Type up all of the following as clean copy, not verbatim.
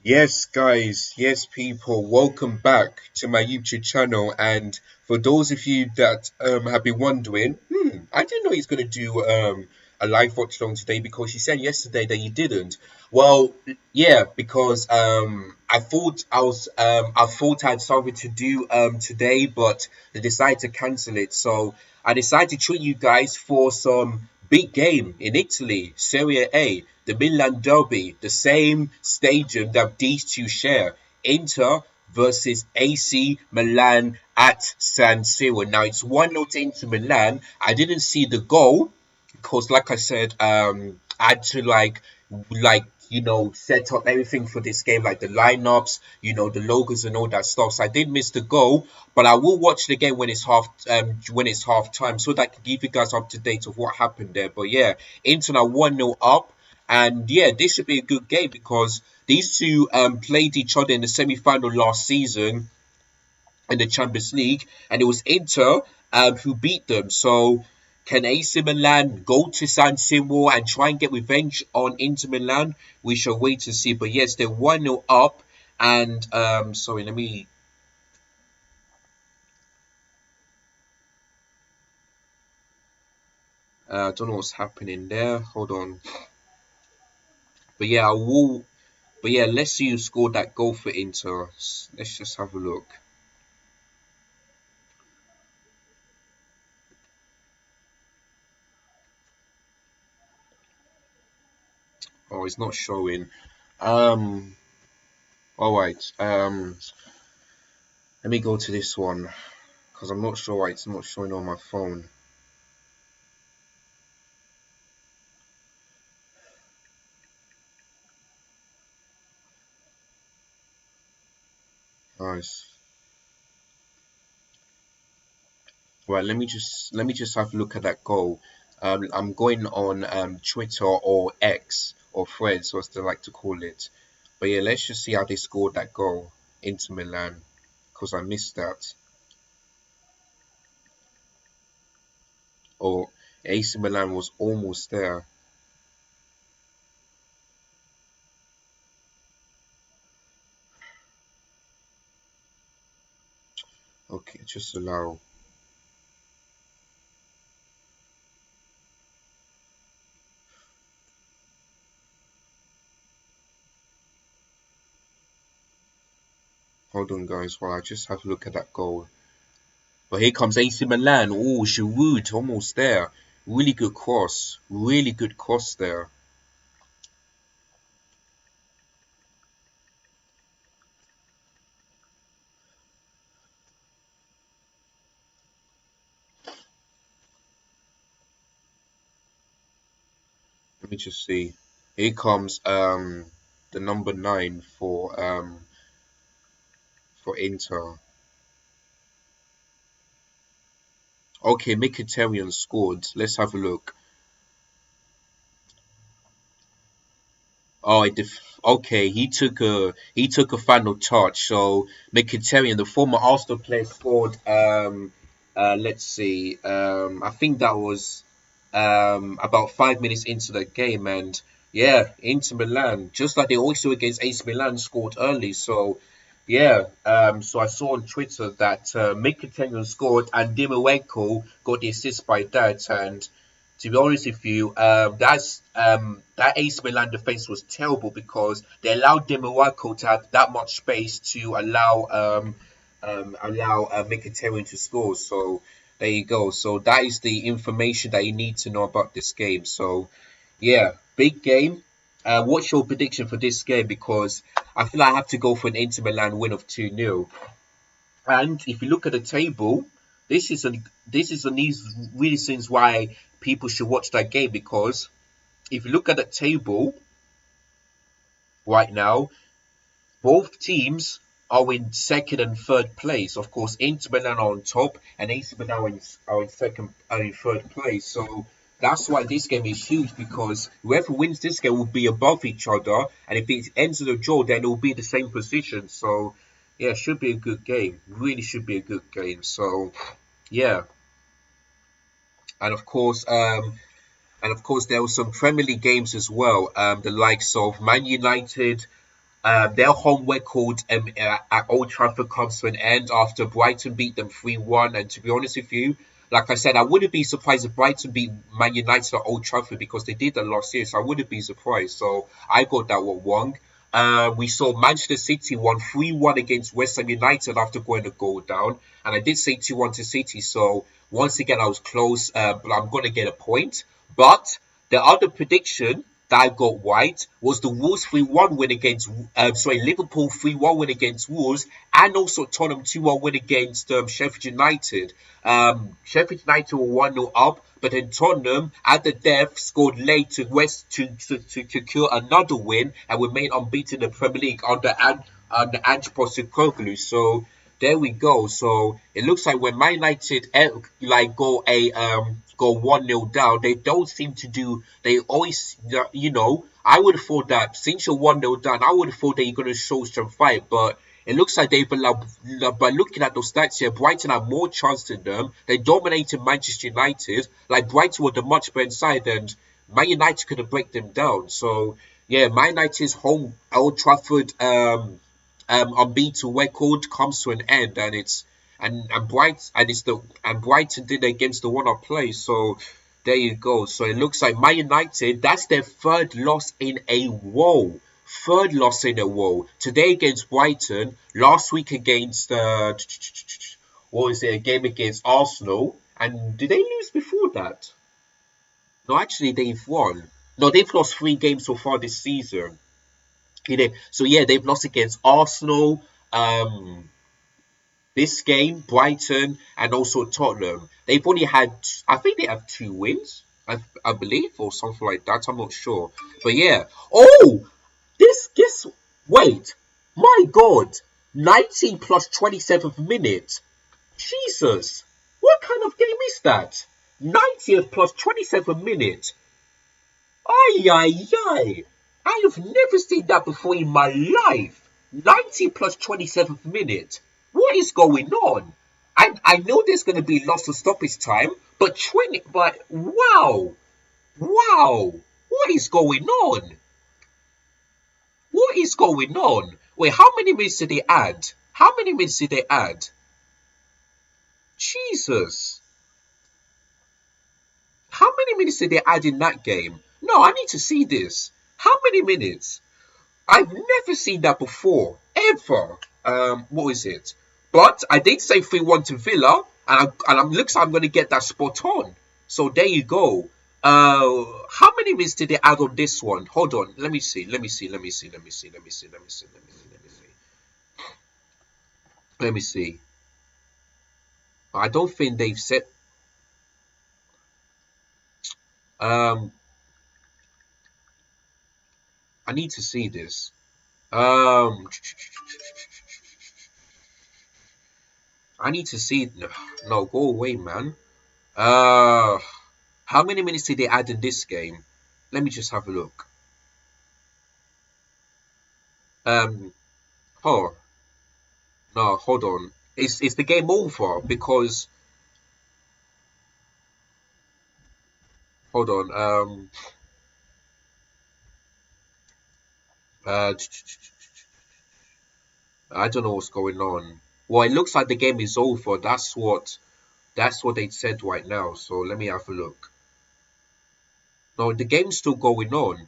Yes, guys, yes, people, welcome back to my YouTube channel. And for those of you that have been wondering, I didn't know he's going to do a live watch along today because he said yesterday that he didn't. Well, yeah, because I thought I had something to do today, but they decided to cancel it. So I decided to treat you guys for some big game in Italy, Serie A, the Milan Derby, the same stadium that these two share. Inter versus AC Milan at San Siro. Now it's 1-0 to Inter Milan. I didn't see the goal because, like I said, I had to set up everything for this game, like the lineups, the logos and all that stuff. So I did miss the goal, but I will watch it again when it's half time, so that I can give you guys up to date of what happened there. But yeah, Inter are 1-0 up, and yeah, this should be a good game because these two played each other in the semi-final last season in the Champions League, and it was Inter who beat them. So can AC Milan go to San Siro and try and get revenge on Inter Milan? We shall wait and see. But yes, they're 1-0 up. And sorry, let me. I don't know what's happening there. Hold on. But yeah, I will. But yeah, let's see who scored that goal for Inter. Let's just have a look. Oh, it's not showing. Um. All right. Let me go to this one because I'm not sure why it's not showing on my phone. Nice. Right, let me just have a look at that goal. I'm going on Twitter or X or Threads, or as they like to call it. But yeah, let's just see how they scored that goal into Milan, because I missed that. Or AC Milan was almost there. Okay, just allow. Hold on, guys, while I just have a look at that goal. But here comes AC Milan. Oh, Giroud, almost there. Really good cross. Really good cross there. Let me just see. Here comes the number 9 for Inter. Okay, Mkhitaryan scored. Let's have a look. Oh, okay. He took a final touch. So Mkhitaryan, the former Arsenal player, scored. Let's see. I think that was about 5 minutes into the game, and yeah, Inter Milan, just like they also against AC Milan, scored early. So yeah, so I saw on Twitter that Mkhitaryan scored and Dimirenko got the assist by that. And to be honest with you, that AC Milan defense was terrible because they allowed Dimirenko to have that much space to allow Mkhitaryan to score. So there you go. So that is the information that you need to know about this game. So yeah, big game. What's your prediction for this game? Because I feel I have to go for an Inter Milan win of 2-0. And if you look at the table, this is an easy reasons why people should watch that game. Because if you look at the table right now, both teams are in second and third place. Of course, Inter Milan are on top, and AC Milan are in third place. So that's why this game is huge because whoever wins this game will be above each other, and if it ends in a draw, then it will be the same position. So yeah, should be a good game. Really should be a good game. So yeah, and of course, there were some Premier League games as well. The likes of Man United. Their home record at Old Trafford comes to an end after Brighton beat them 3-1. And to be honest with you, like I said, I wouldn't be surprised if Brighton beat Man United at Old Trafford because they did that last year. So I wouldn't be surprised. So I got that one wrong. We saw Manchester City won 3-1 against West Ham United after going a goal down. And I did say 2-1 to City. So once again, I was close, but I'm going to get a point. But the other prediction that I got right was the Wolves 3-1 win against, Liverpool 3-1 win against Wolves, and also Tottenham 2-1 win against Sheffield United. Sheffield United were 1-0 up, but then Tottenham at the death scored late to secure another win and remain unbeaten in the Premier League under Ange Postecoglou. So there we go. So it looks like when Man United go 1-0 down, they don't seem to do. They always, I would have thought that since you're 1-0 down, I would have thought that you're going to show some fight, but it looks like they've allowed, by looking at those stats here, Brighton had more chance than them. They dominated Manchester United. Like, Brighton were the much better side, and Man United could have break them down. So yeah, Man United's home Old Trafford unbeaten record comes to an end, and Brighton did it against the one-up play. So there you go. So it looks like Man United, that's their third loss in a row. Third loss in a row. Today against Brighton. Last week against a game against Arsenal. And did they lose before that? No, actually they've won. No, they've lost 3 games so far this season. So yeah, they've lost against Arsenal, this game, Brighton, and also Tottenham. They've only had, I think they have 2 wins, I believe, or something like that. I'm not sure. But yeah. Oh! Wait. My God. 19 plus 27th minute. Jesus. What kind of game is that? 90th plus 27th minute. Ay, ay, ay. I have never seen that before in my life. 90 plus 27th minute. What is going on? I know there's going to be lots of stoppage time, but wow. Wow. What is going on? What is going on? Wait, how many minutes did they add? How many minutes did they add? Jesus. How many minutes did they add in that game? No, I need to see this. How many minutes? I've never seen that before. Ever. What is it? But I did say 3-1 to Villa, and looks like I'm going to get that spot on. So there you go. How many minutes did they add on this one? Hold on. Let me see. I don't think they've said. I need to see this. I need to see. No, go away, man. How many minutes did they add in this game? Let me just have a look. Oh, no, hold on. Is the game over? Because hold on. I don't know what's going on. Well, it looks like the game is over. That's what they said right now. So let me have a look. No, the game's still going on.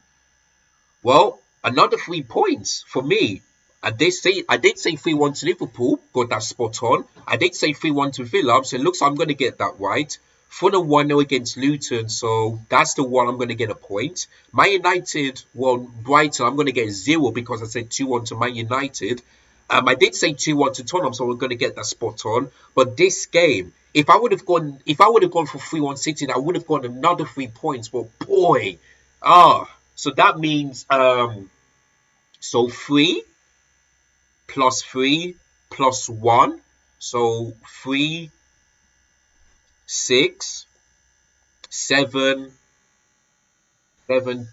Well, another 3 points for me. I did say 3-1 to Liverpool, got that spot on. I did say 3-1 to Villa, so it looks like I'm going to get that right. Fulham 1-0 against Luton, so that's the one I'm going to get a point. Man United, Brighton, I'm going to get 0 because I said 2-1 to Man United. I did say 2-1 to Tottenham, so we're going to get that spot on. But this game, if I would have gone for 3-1 City, I would have got another 3 points. But boy, so that means so 3 plus 3 plus 1, so 3, 6, 7,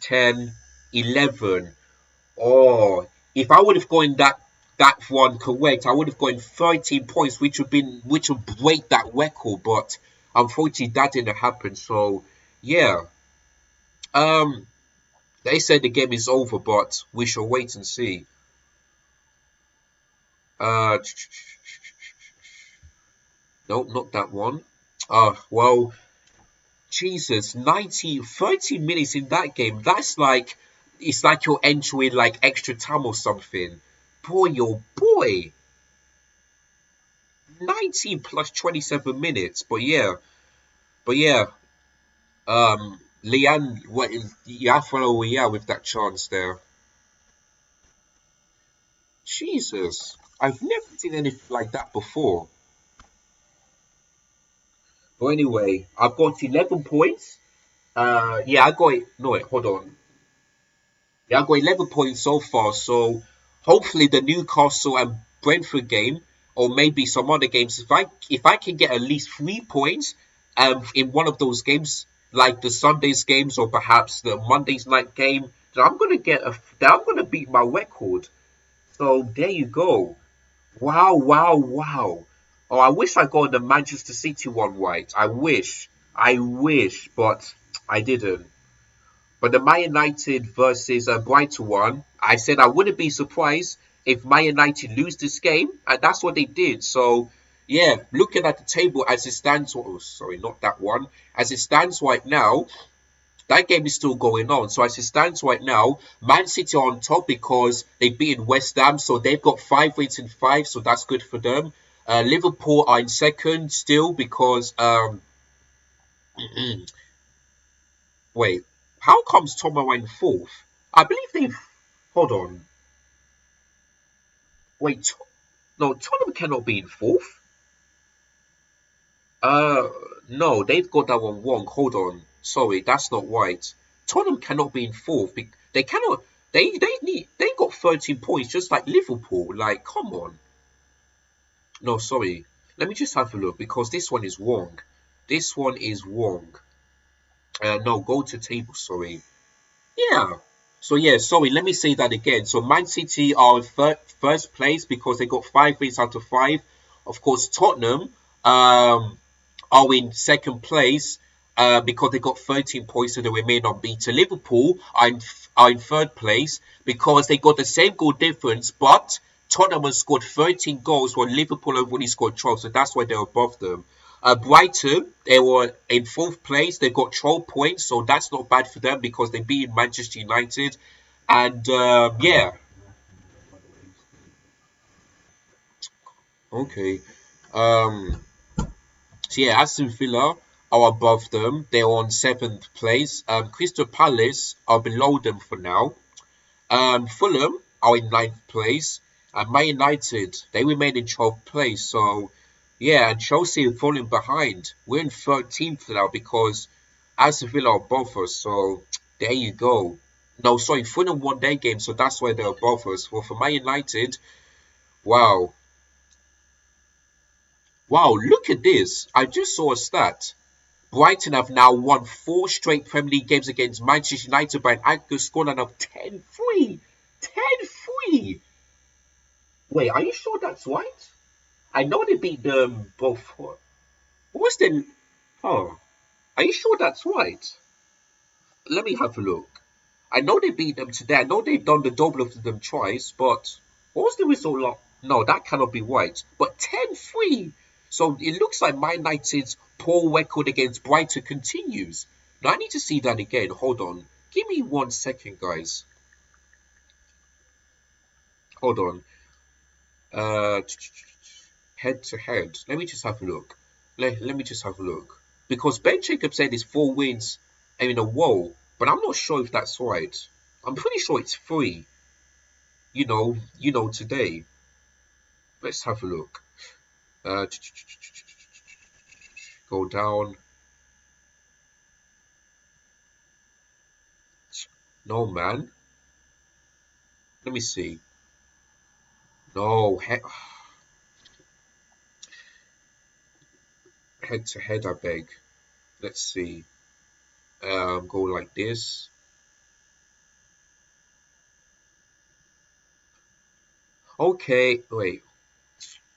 10, 11. Oh, if I would have gotten that one correct, I would have gotten 13 points, which would break that record. But unfortunately, that didn't happen. So yeah, they said the game is over, but we shall wait and see. Uh, no, not that one. Well, Jesus, 30 minutes in that game. That's like, it's like you're entering like extra time or something. Boy, oh boy. 19 plus 27 minutes. But yeah, Leanne, what is, yeah, follow, yeah, with that chance there. Jesus, I've never seen anything like that before. But anyway, I've got 11 points. Yeah, I got it. No, wait, hold on. Yeah, I got 11 points so far. So hopefully the Newcastle and Brentford game, or maybe some other games, if I can get at least 3 points, in one of those games, like the Sundays games or perhaps the Mondays night game, then I'm gonna beat my record. So there you go. Wow, wow, wow. Oh, I wish I got the Manchester City one right. I wish, but I didn't. But the Man United versus Brighton one, I said I wouldn't be surprised if Man United lose this game, and that's what they did. So, yeah, looking at the table as it stands, oh, sorry, not that one. As it stands right now, that game is still going on. So as it stands right now, Man City are on top because they've beaten West Ham, so they've got 5 wins in 5, so that's good for them. Liverpool are in second still because wait, how comes Tottenham are in fourth? I believe they've hold on. Wait, no, Tottenham cannot be in fourth. Uh, no, they've got that one wrong. Hold on. Sorry, that's not right. Tottenham cannot be in fourth. They cannot. They got 13 points just like Liverpool. Like, come on. No, sorry. Let me just have a look because this one is wrong. This one is wrong. No, go to table. Sorry. Yeah. So yeah, sorry. Let me say that again. So Man City are in first place because they got 5 wins out of 5. Of course, Tottenham. Are in second place because they got 13 points, so they remain unbeaten. Liverpool are in third place because they got the same goal difference, but Tottenham has scored 13 goals while Liverpool have only scored 12, so that's why they're above them. Brighton, they were in fourth place. They got 12 points, so that's not bad for them because they beat Manchester United. And yeah, okay. Um, So yeah, Aston Villa are above them. They're on seventh place. Crystal Palace are below them for now. Fulham are in ninth place. And Man United, they remain in 12th place. So yeah, and Chelsea are falling behind. We're in 13th now because Aston Villa are above us. So there you go. No, sorry, Fulham won their game, so that's why they're above us. Well, for Man United, wow. Wow, look at this. I just saw a stat. Brighton have now won 4 straight Premier League games against Manchester United by an aggregate scoreline of 10-3. 10-3. Wait, are you sure that's right? I know they beat them both. What was the... Oh, are you sure that's right? Let me have a look. I know they beat them today. I know they've done the double of them twice, but what was the result like? No, that cannot be right. But 10-3. So it looks like Man United's poor record against Brighton continues. Now I need to see that again. Hold on. Give me 1 second, guys. Hold on. Uh, Head to head. Let me just have a look. Let me just have a look. Because Ben Jacobs said it's 4 wins in a row, but I'm not sure if that's right. I'm pretty sure it's 3. Today. Let's have a look. Uh, Go down. No, man. Let me see. No, head to head, I beg. Let's see. Go like this. Okay, wait.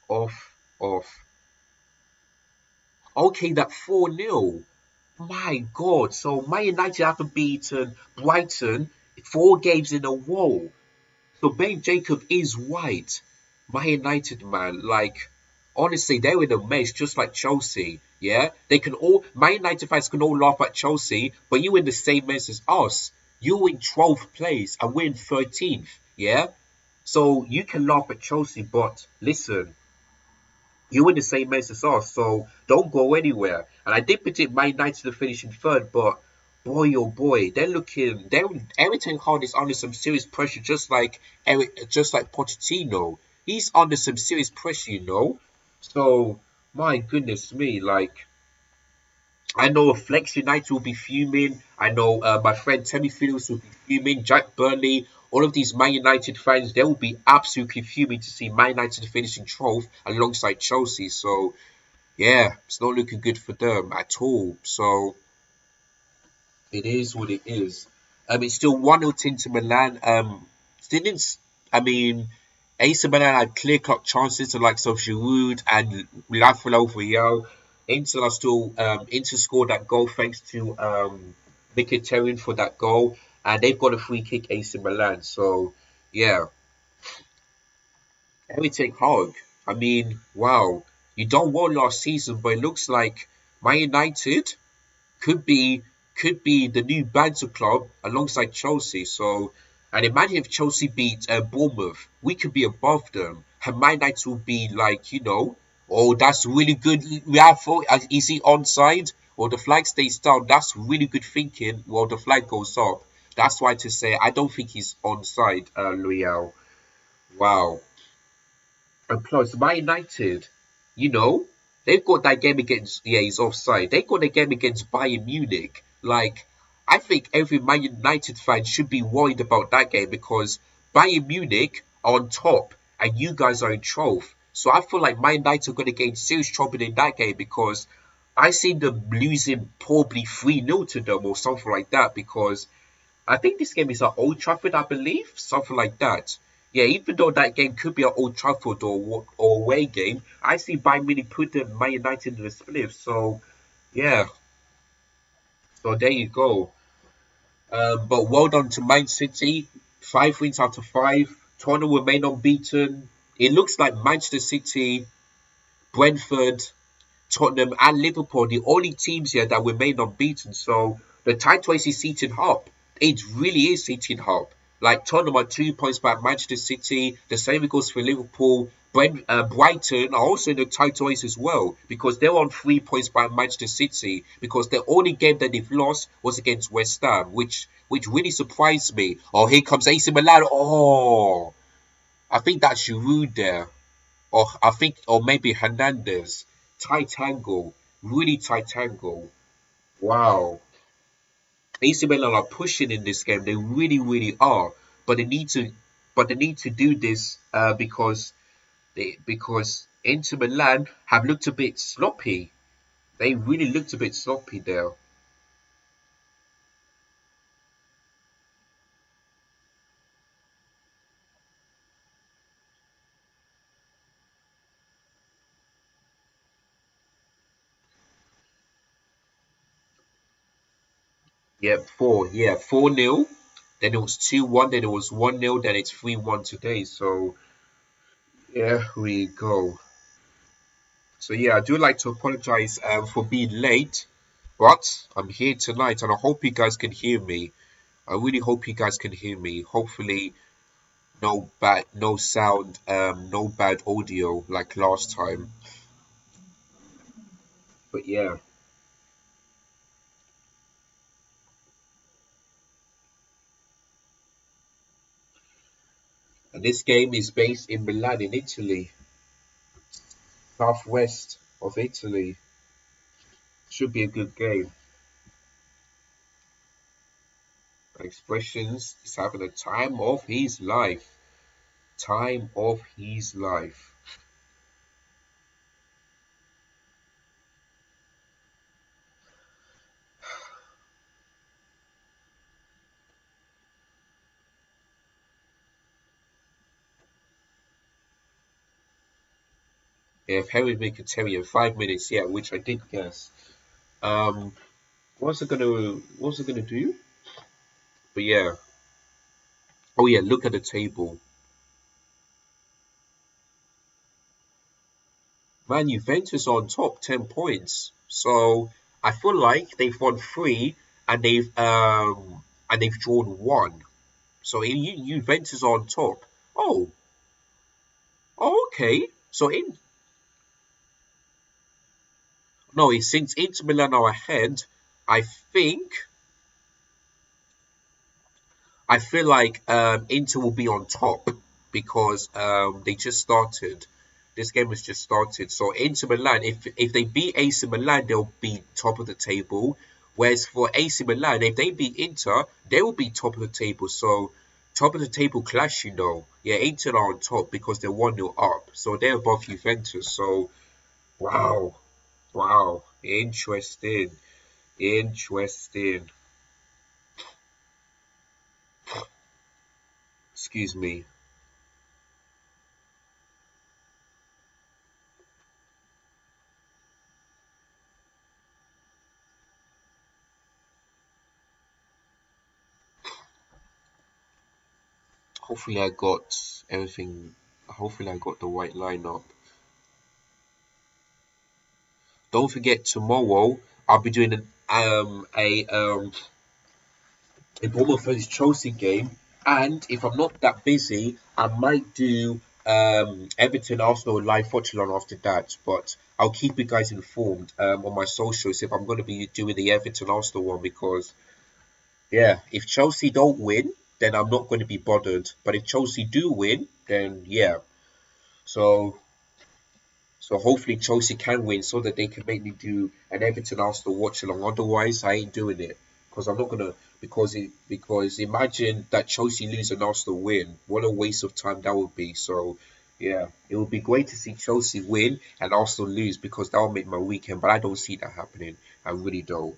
Off, off. Okay, that 4-0. My God. So Man United haven't beaten Brighton 4 games in a row. So Ben Jacob is right. Man United, man, like honestly, they're in a mess just like Chelsea. Yeah, they can all Man United fans can all laugh at Chelsea, but you in the same mess as us. You in 12th place and we're in 13th. Yeah, so you can laugh at Chelsea, but listen, you in the same mess as us, so don't go anywhere. And I did predict Man United to finish in third, but boy oh boy, they're everything hard is under some serious pressure, just like Pochettino. He's under some serious pressure, you know. So my goodness me, like I know Flex United will be fuming. I know my friend Timmy Phillips will be fuming. Jack Burnley, all of these Man United fans, they will be absolutely fuming to see Man United finishing 12th alongside Chelsea. So yeah, it's not looking good for them at all. So it is what it is. It's still 1-0 to Inter Milan. Didn't I mean AC Milan had clear cut chances to like of Giroud and Rafael Vial. Inter scored that goal thanks to Mkhitaryan for that goal, and they've got a free kick AC Milan. So yeah, everything hard. I mean, wow, you done well last season, but it looks like Man United could be could be the new banter club alongside Chelsea. So, and imagine if Chelsea beat Bournemouth, we could be above them. And my United will be like, oh, that's really good. Is he onside? Or the flag stays down. That's really good thinking. Well, the flag goes up. That's why to say I don't think he's onside, Loyal. Wow. And plus, Man United, you know, they've got that game against, yeah, he's offside. They got a game against Bayern Munich. Like, I think every Man United fan should be worried about that game because Bayern Munich are on top and you guys are in 12th. So I feel like Man United are going to get in serious trouble in that game because I see them losing probably 3-0 to them or something like that because I think this game is at Old Trafford, I believe, something like that. Yeah, even though that game could be at Old Trafford or away game, I see Bayern Munich put the Man United in the split. So yeah, so there you go. But well done to Man City, 5 wins out of five. Tottenham remain unbeaten. It looks like Manchester City, Brentford, Tottenham, and Liverpool, the only teams here that remain unbeaten. So the title race is seating up. It really is seating up. Like Tottenham are 2 points back Manchester City. The same goes for Liverpool. Brighton are also in the title race as well because they're on 3 points by Manchester City because the only game that they've lost was against West Ham, which really surprised me. Oh, here comes AC Milan. Oh, I think that's Giroud there or maybe Hernandez. Tight angle, really tight angle. Wow, AC Milan are pushing in this game. They really, really are. But they need to do this because Inter Milan have looked a bit sloppy. They really looked a bit sloppy there. Yeah, 4-0. Then it was 2-1. Then it was 1-0. Then it's 3-1 today. So yeah, we go. So yeah, I do like to apologize for being late, but I'm here tonight, and I hope you guys can hear me. I really hope you guys can hear me. Hopefully, no sound, no bad audio like last time. But yeah, and this game is based in Milan, in Italy, southwest of Italy. Should be a good game. Expressions is having a time of his life. Time of his life. If Harry Mkhitaryan 5 minutes, yeah, which I did guess. Um, what's it gonna do? But yeah. Oh yeah, look at the table. Man, Juventus are on top, 10 points. So I feel like they've won three and they've drawn one. So Juventus are on top. Oh, okay. So in no, since Inter Milan are ahead, I think I feel like Inter will be on top because they just started. This game has just started. So Inter Milan, if they beat AC Milan, they'll be top of the table. Whereas for AC Milan, if they beat Inter, they will be top of the table. So top of the table clash, you know. Yeah, Inter are on top because they're 1-0 up. So they're above Juventus. So wow, wow, interesting, interesting. Excuse me. Hopefully I got everything. Hopefully I got the right lineup. Don't forget tomorrow I'll be doing a Bournemouth versus Chelsea game, and if I'm not that busy, I might do Everton Arsenal live Watchalong after that. But I'll keep you guys informed on my socials if I'm going to be doing the Everton Arsenal one because yeah, if Chelsea don't win, then I'm not going to be bothered. But if Chelsea do win, then yeah. So hopefully Chelsea can win so that they can make me do an Everton Arsenal watch along. Otherwise, I ain't doing it because I'm not gonna because imagine that Chelsea lose and Arsenal win. What a waste of time that would be. So yeah, it would be great to see Chelsea win and Arsenal lose because that will make my weekend. But I don't see that happening. I really don't.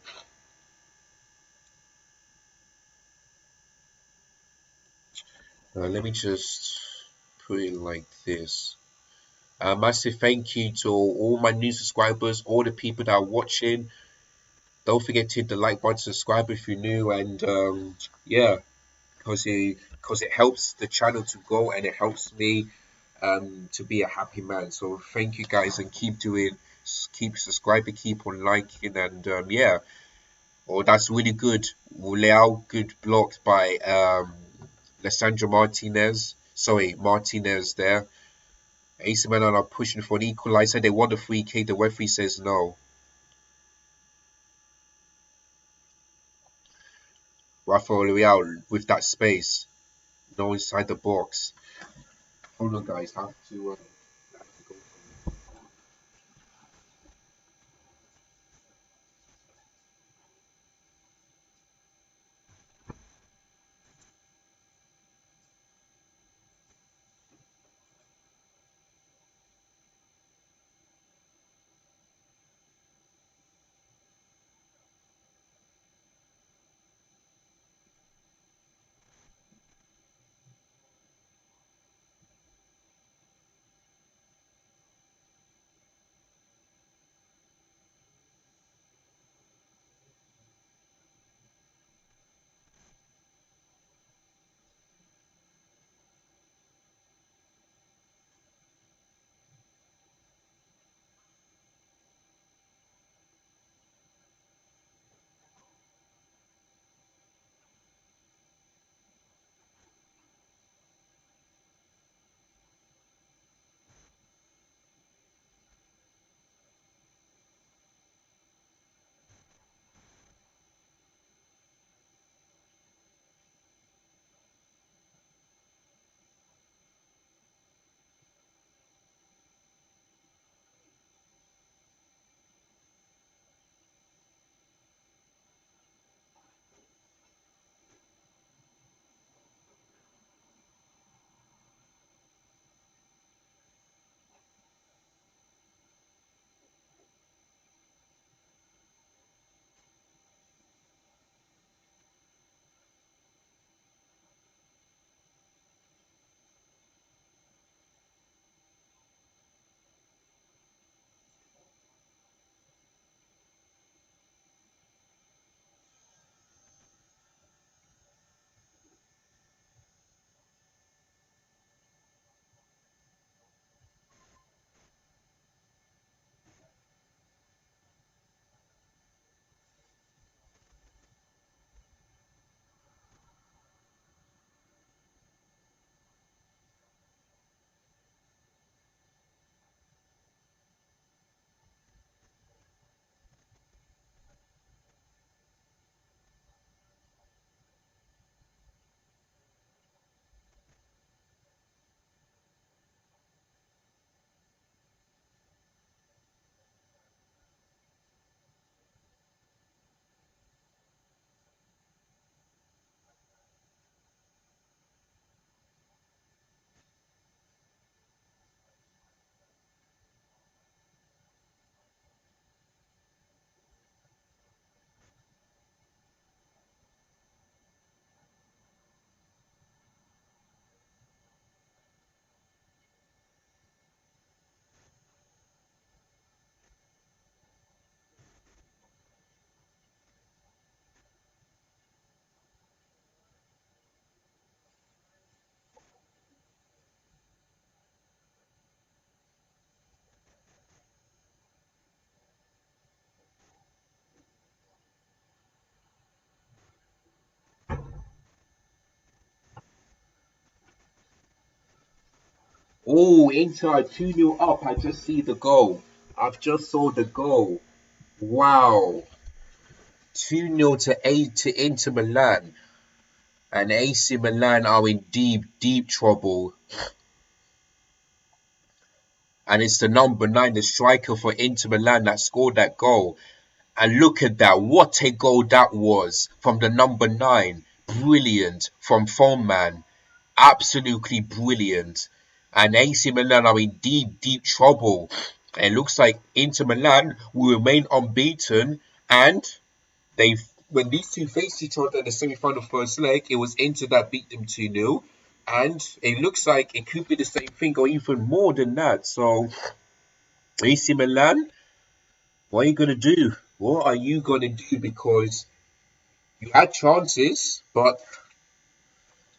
Let me just put it like this. Massive thank you to all my new subscribers, all the people that are watching. Don't forget to hit the like button, subscribe if you're new, and yeah, because it helps the channel to grow and it helps me to be a happy man. So thank you guys and keep subscribing, keep on liking, and yeah. Oh, that's really good. Leao, good blocked by Alessandro Martinez. Sorry, Martinez there. AC Milan are pushing for an equalizer. They want the free kick. The referee says no. Rafael Leao with that space. No inside the box. Hold on, guys. Have to go. Oh, Inter are 2-0 up. I just see the goal. I've just saw the goal. Wow. 2-0 to Inter Milan. And AC Milan are in deep, deep trouble. And it's the number 9, the striker for Inter Milan that scored that goal. And look at that. What a goal that was from the number 9. Brilliant from Foreman. Absolutely brilliant. And AC Milan are in deep, deep trouble. It looks like Inter Milan will remain unbeaten. And they've when these two faced each other in the semi-final first leg, it was Inter that beat them 2-0. And it looks like it could be the same thing or even more than that. So AC Milan, what are you gonna do? What are you gonna do? Because you had chances, but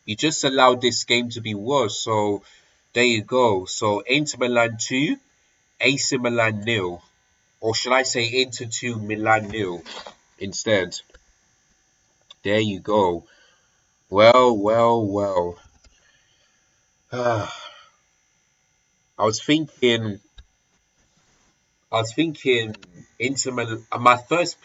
you just allowed this game to be worse. So there you go. So Inter Milan 2, AC Milan nil. Or should I say Inter 2, Milan nil instead. There you go. Well, well, well. I was thinking I was thinking Inter Milan. My first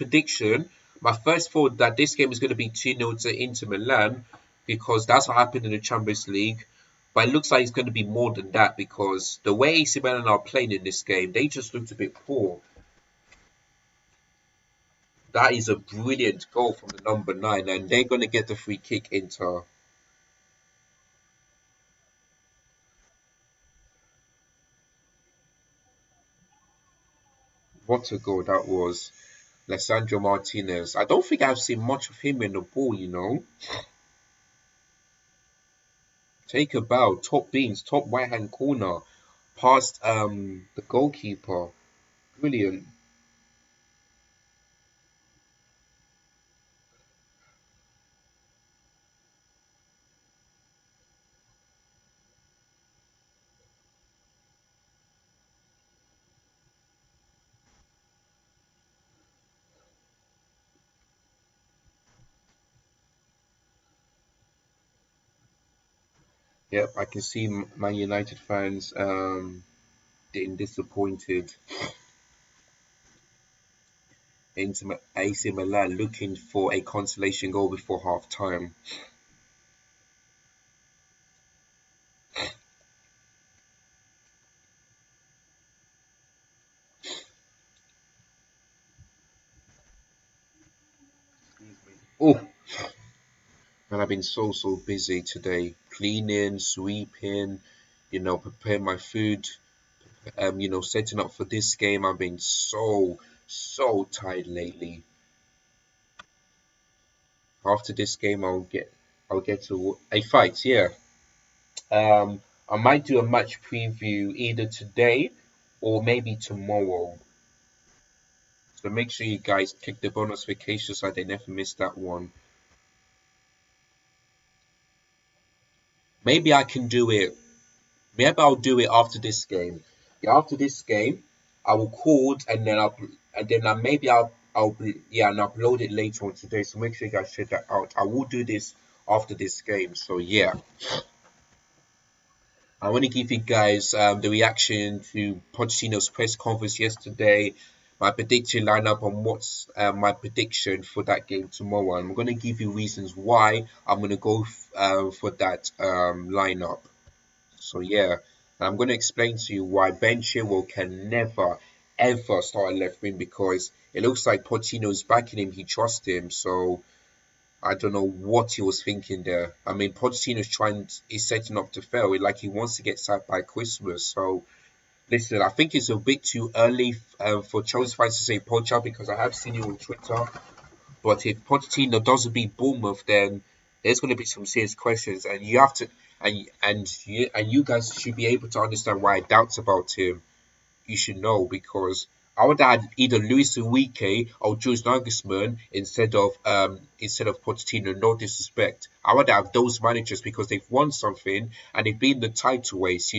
thought that this game is going to be 2-0 to Inter Milan because that's what happened in the Champions League. But it looks like it's going to be more than that because the way AC Milan are playing in this game, they just looked a bit poor. That is a brilliant goal from the number 9, and they're going to get the free kick Inter. What a goal that was. Alessandro Martinez. I don't think I've seen much of him in the ball. Take a bow, top beams, top right hand corner, past the goalkeeper. Brilliant. Yep, I can see Man United fans getting disappointed into AC Milan looking for a consolation goal before half time. Oh, and I've been so busy today, cleaning, sweeping, preparing my food, setting up for this game. I've been so tired lately. After this game, I'll get to a fight. Yeah. I might do a match preview either today or maybe tomorrow. So make sure you guys click the bonus notification so they never miss that one. Maybe I can do it. Maybe I'll do it after this game. Yeah, after this game, I will call maybe and upload it later on today. So make sure you guys check that out. I will do this after this game. So yeah. I want to give you guys the reaction to Pochettino's press conference yesterday, my prediction lineup, and what's my prediction for that game tomorrow. And I'm going to give you reasons why I'm going to go for that lineup. So yeah, and I'm going to explain to you why Ben Chilwell can never ever start a left wing because it looks like Pochettino's backing him. He trusts him. So I don't know what he was thinking there. I mean, is setting up to fail. Like he wants to get sacked by Christmas. So listen, I think it's a bit too early for Chelsea fans to say Pocha because I have seen you on Twitter. But if Pochettino doesn't beat Bournemouth, then there's going to be some serious questions, and you have to, and you guys should be able to understand why I doubts about him. You should know because I would add either Luis Enrique or Jules Nagelsmann instead of Pochettino. No disrespect, I would have those managers because they've won something and they've been the title race.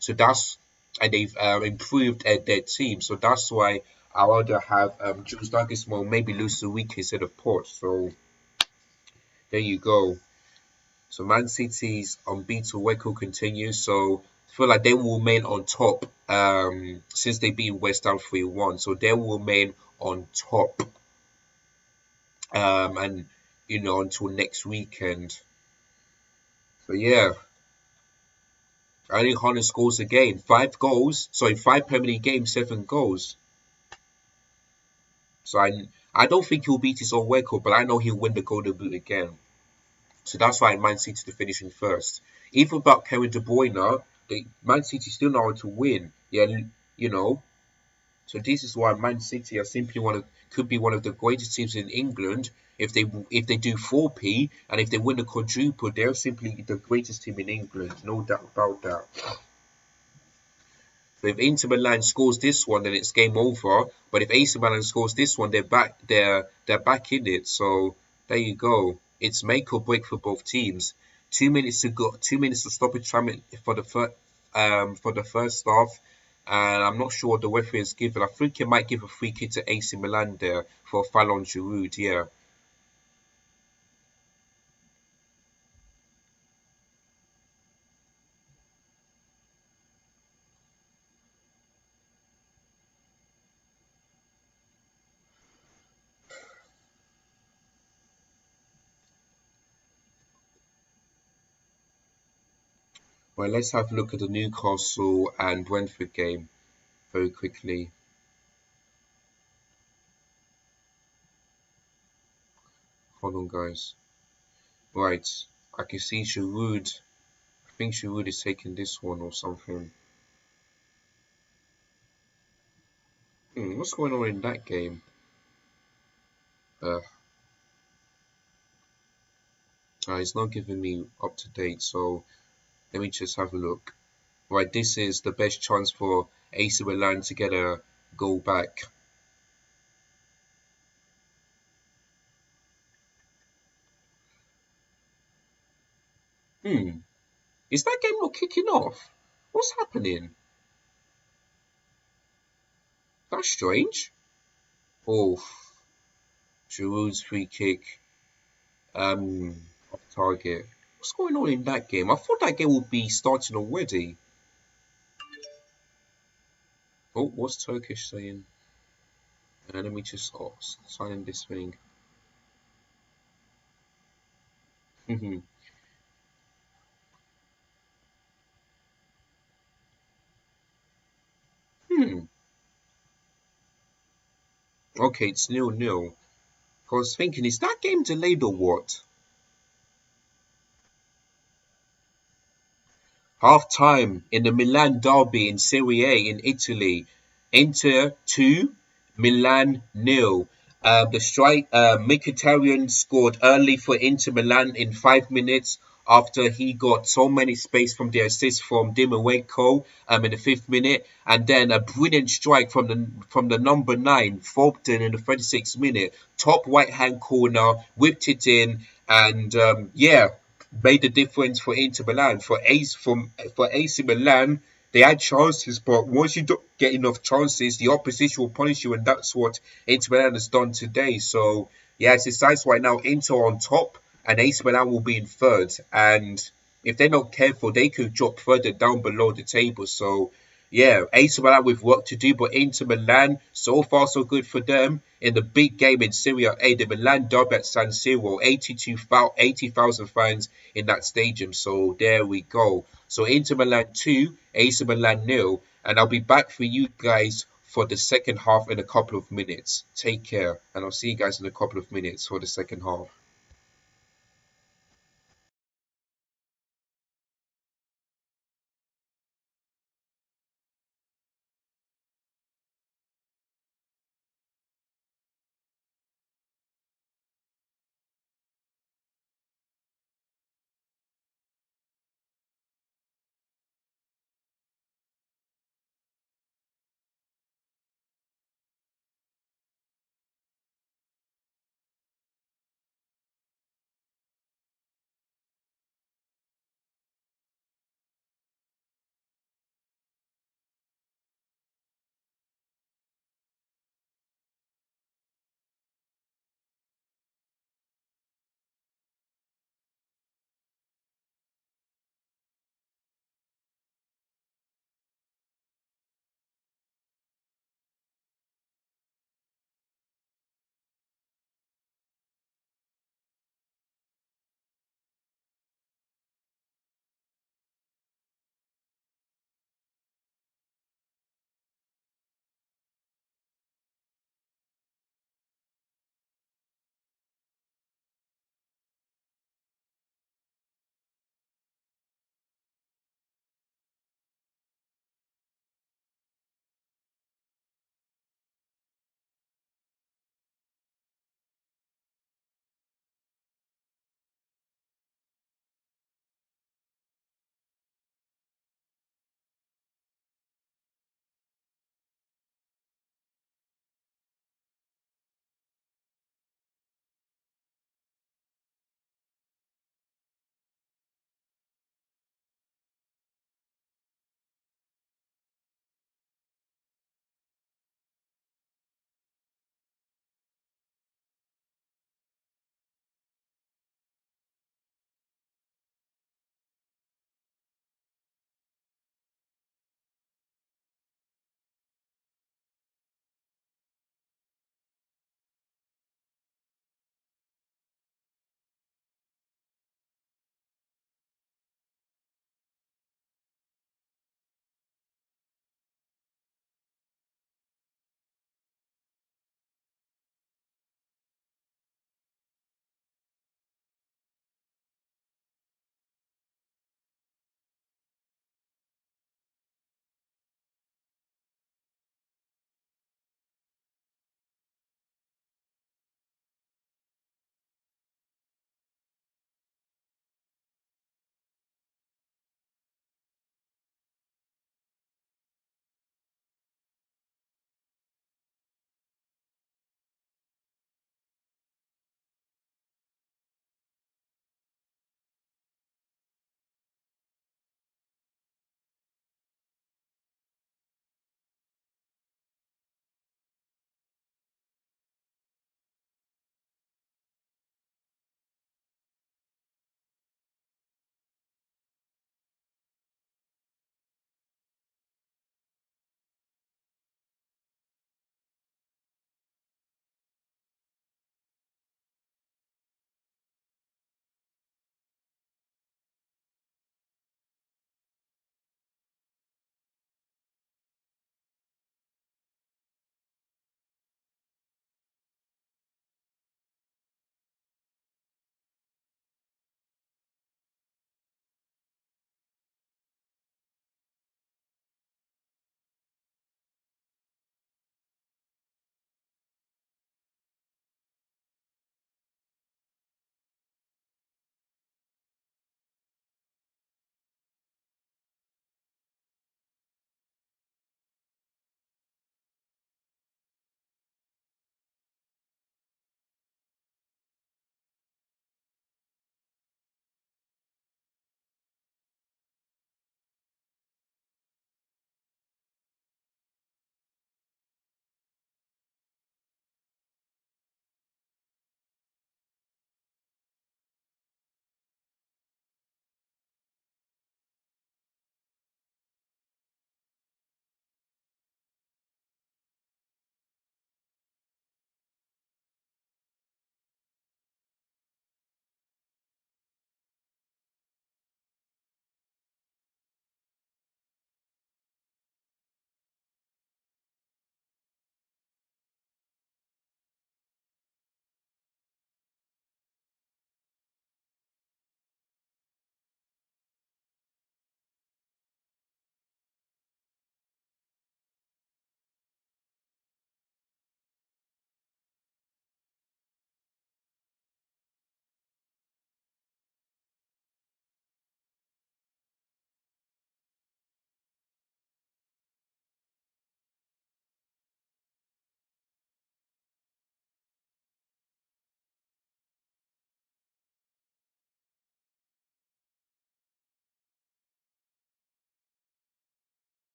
So that's and they've improved their team. So that's why I would have Jules Nagelsmann, maybe Luis Enrique instead of Poch. So there you go. So Man City's unbeatable record continues. So feel like they will remain on top since they beat West Ham 3-1. So they will remain on top and until next weekend. So yeah, Erling Haaland scores again. 5 goals. Sorry, 5 Premier League games, 7 goals. So I don't think he'll beat his own record, but I know he'll win the Golden Boot again. So that's why Man City to finish in first. Even without Kevin De Bruyne, Man City still know how to win. Yeah, you know. So this is why Man City are simply could be one of the greatest teams in England if they do 4P and if they win the quadruple, they're simply the greatest team in England, no doubt about that. So if Inter Milan scores this one, then it's game over. But if AC Milan scores this one, they're back. They're back in it. So there you go. It's make or break for both teams. 2 minutes to go. 2 minutes to stoppage time for the first half. And I'm not sure what the referee has given. I think he might give a free kick to AC Milan there for foul on Giroud. Yeah. Well, let's have a look at the Newcastle and Brentford game very quickly. Hold on, guys. Right. I can see Giroud. I think she would have taken this one or something. What's going on in that game? Uh, it's not giving me up to date, so let me just have a look. Right, this is the best chance for AC Milan to get a goal back. Hmm, is that game not kicking off? What's happening? That's strange. Oh, Giroud's free kick. Off target. What's going on in that game? I thought that game would be starting already. Oh, what's Turkish saying? Let me just sign in this thing. Hmm. Hmm. Okay, it's 0-0. I was thinking, is that game delayed or what? Half time in the Milan Derby in Serie A in Italy. Inter 2, Milan nil. The strike, Mkhitaryan scored early for Inter Milan in 5 minutes after he got so many space from the assist from Dimarenko in the 5th minute, and then a brilliant strike from the number 9, Fulton in the 36th minute, top right hand corner, whipped it in, and yeah, made the difference for Inter Milan. For AC Milan, they had chances, but once you don't get enough chances, the opposition will punish you, and that's what Inter Milan has done today. So yeah, it's decides right now Inter on top, and AC Milan will be in third. And if they're not careful, they could drop further down below the table. So yeah, AC Milan with work to do, but Inter Milan, so far so good for them. In the big game in Serie A, the Milan Derby at San Siro, 80,000 fans in that stadium. So there we go. So Inter Milan 2, AC Milan nil, and I'll be back for you guys for the second half in a couple of minutes. Take care, and I'll see you guys in a couple of minutes for the second half.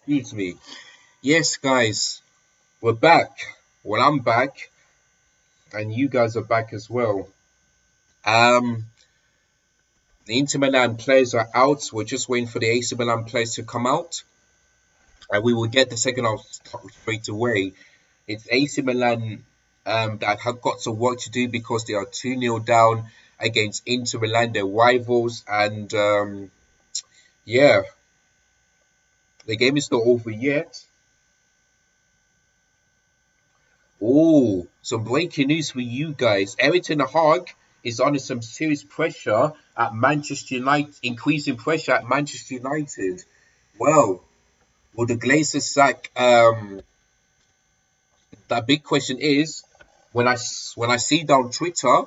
Excuse me. Yes, guys, we're back. Well, I'm back, and you guys are back as well. Um, the Inter Milan players are out. We're just waiting for the AC Milan players to come out, and we will get the second half straight away. It's AC Milan that have got some work to do because they are 2-0 down against Inter Milan, their rivals, and yeah, the game is not over yet. Oh, some breaking news for you guys. Eric Ten Hag is under some serious pressure at Manchester United, increasing pressure at Manchester United. Well, will the Glazers sack? That big question is, when I see down Twitter,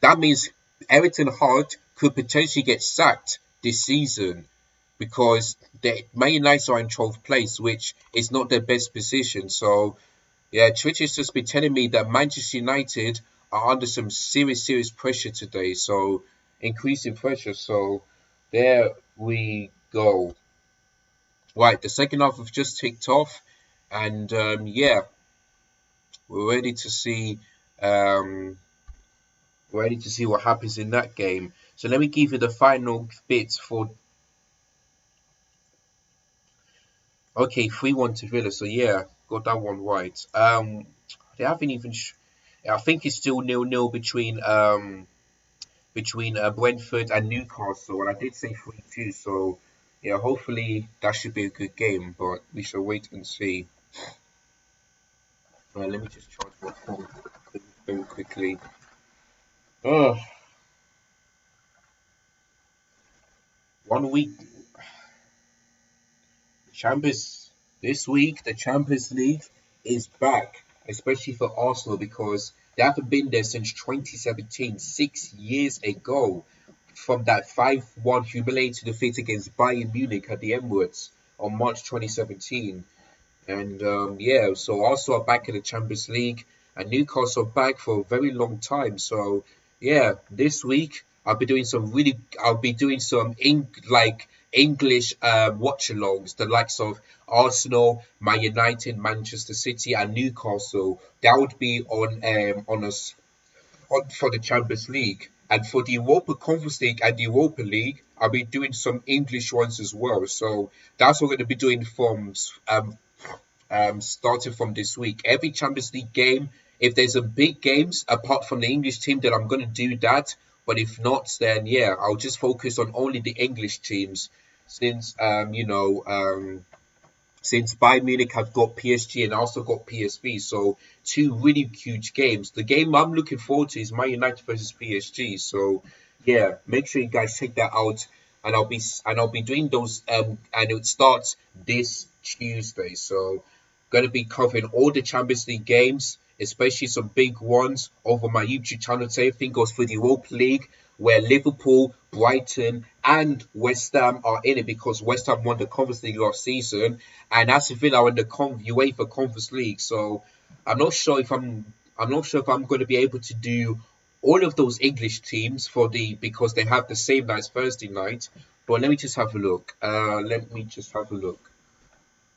that means Eric Ten Hag could potentially get sacked this season because the Man United are in 12th place, which is not their best position. So yeah, Twitter's just been telling me that Manchester United are under some serious pressure today. So increasing pressure. So there we go. Right, the second half have just ticked off, and yeah, we're um, ready to see what happens in that game. So let me give you the final bits for. Okay, 3-1 to Villa. So yeah, got that one right. They haven't even. I think it's still 0-0 between Brentford and Newcastle, and I did say 3-2. So yeah, hopefully that should be a good game, but we shall wait and see. Let me just charge my phone very quickly. Oh, 1 week Champions this week. The Champions League is back, especially for Arsenal because they haven't been there since 2017, 6 years ago, from that 5-1 humiliating defeat against Bayern Munich at the Emirates on March 2017. And yeah, so Arsenal are back in the Champions League, and Newcastle are back for a very long time. So yeah, this week I'll be doing some English watchalongs, the likes of Arsenal, Man United, Manchester City, and Newcastle. That would be on us for the Champions League. And for the Europa Conference League and the Europa League, I'll be doing some English ones as well. So that's what we're going to be doing from starting from this week. Every Champions League game, if there's a big games apart from the English team, then I'm gonna do that. But if not, then yeah, I'll just focus on only the English teams since since Bayern Munich have got PSG and also got PSV, so two really huge games. The game I'm looking forward to is Man United versus PSG. So yeah, make sure you guys check that out, and I'll be doing those and it starts this Tuesday. So gonna be covering all the Champions League games, especially some big ones over my YouTube channel. Same thing goes for the Europa League, where Liverpool, Brighton, and West Ham are in it because West Ham won the Conference League last season, and Aston Villa are in the UEFA Conference League. So I'm not sure if I'm going to be able to do all of those English teams because they have the same night as Thursday night. But let me just have a look. Let me just have a look.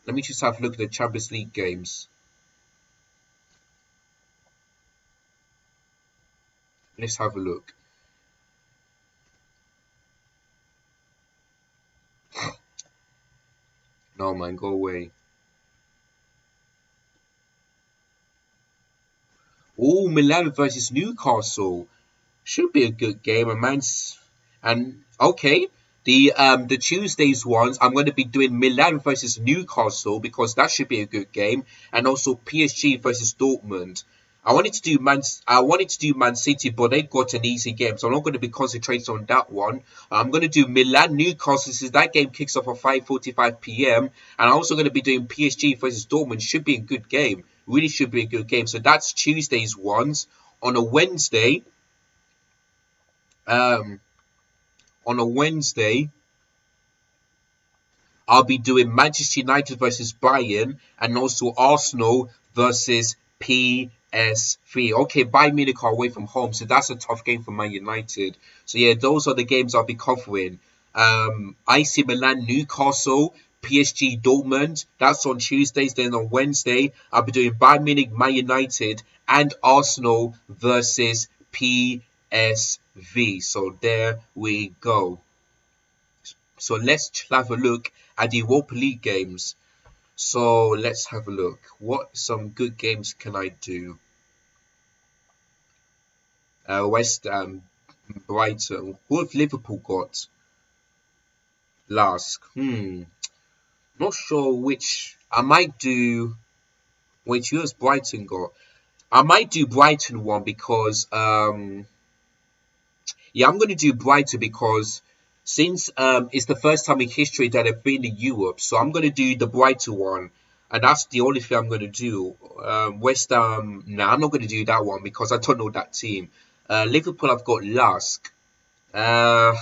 Let me just have a look at the Champions League games. Let's have a look. No, man, go away. Oh, Milan versus Newcastle. Should be a good game. And okay, the Tuesdays ones I'm going to be doing Milan versus Newcastle because that should be a good game, and also PSG versus Dortmund. I wanted to do Man City, but they got an easy game, so I'm not going to be concentrating on that one. I'm going to do Milan Newcastle since that game kicks off at 5:45 p.m. And I'm also going to be doing PSG versus Dortmund. Should be a good game. Really should be a good game. So that's Tuesday's ones. On a Wednesday, um, on a Wednesday, I'll be doing Manchester United versus Bayern and also Arsenal versus PSV. Okay, Bayern Munich are away from home, so that's a tough game for Man United. So yeah, those are the games I'll be covering. AC Milan, Newcastle, PSG Dortmund. That's on Tuesdays. Then on Wednesday, I'll be doing Bayern Munich, Man United, and Arsenal versus PSV. So there we go. So let's have a look at the Europa League games. So let's have a look. What some good games can I do? West Ham, Brighton. Who have Liverpool got? Last. Not sure which. I might do. Wait, who has Brighton got? I might do Brighton one because yeah, I'm gonna do Brighton because since it's the first time in history that I've been in Europe, so I'm gonna do the Brighton one, and that's the only thing I'm gonna do. West Ham, nah, I'm not gonna do that one because I don't know that team. Liverpool, I've got Lask. Uh,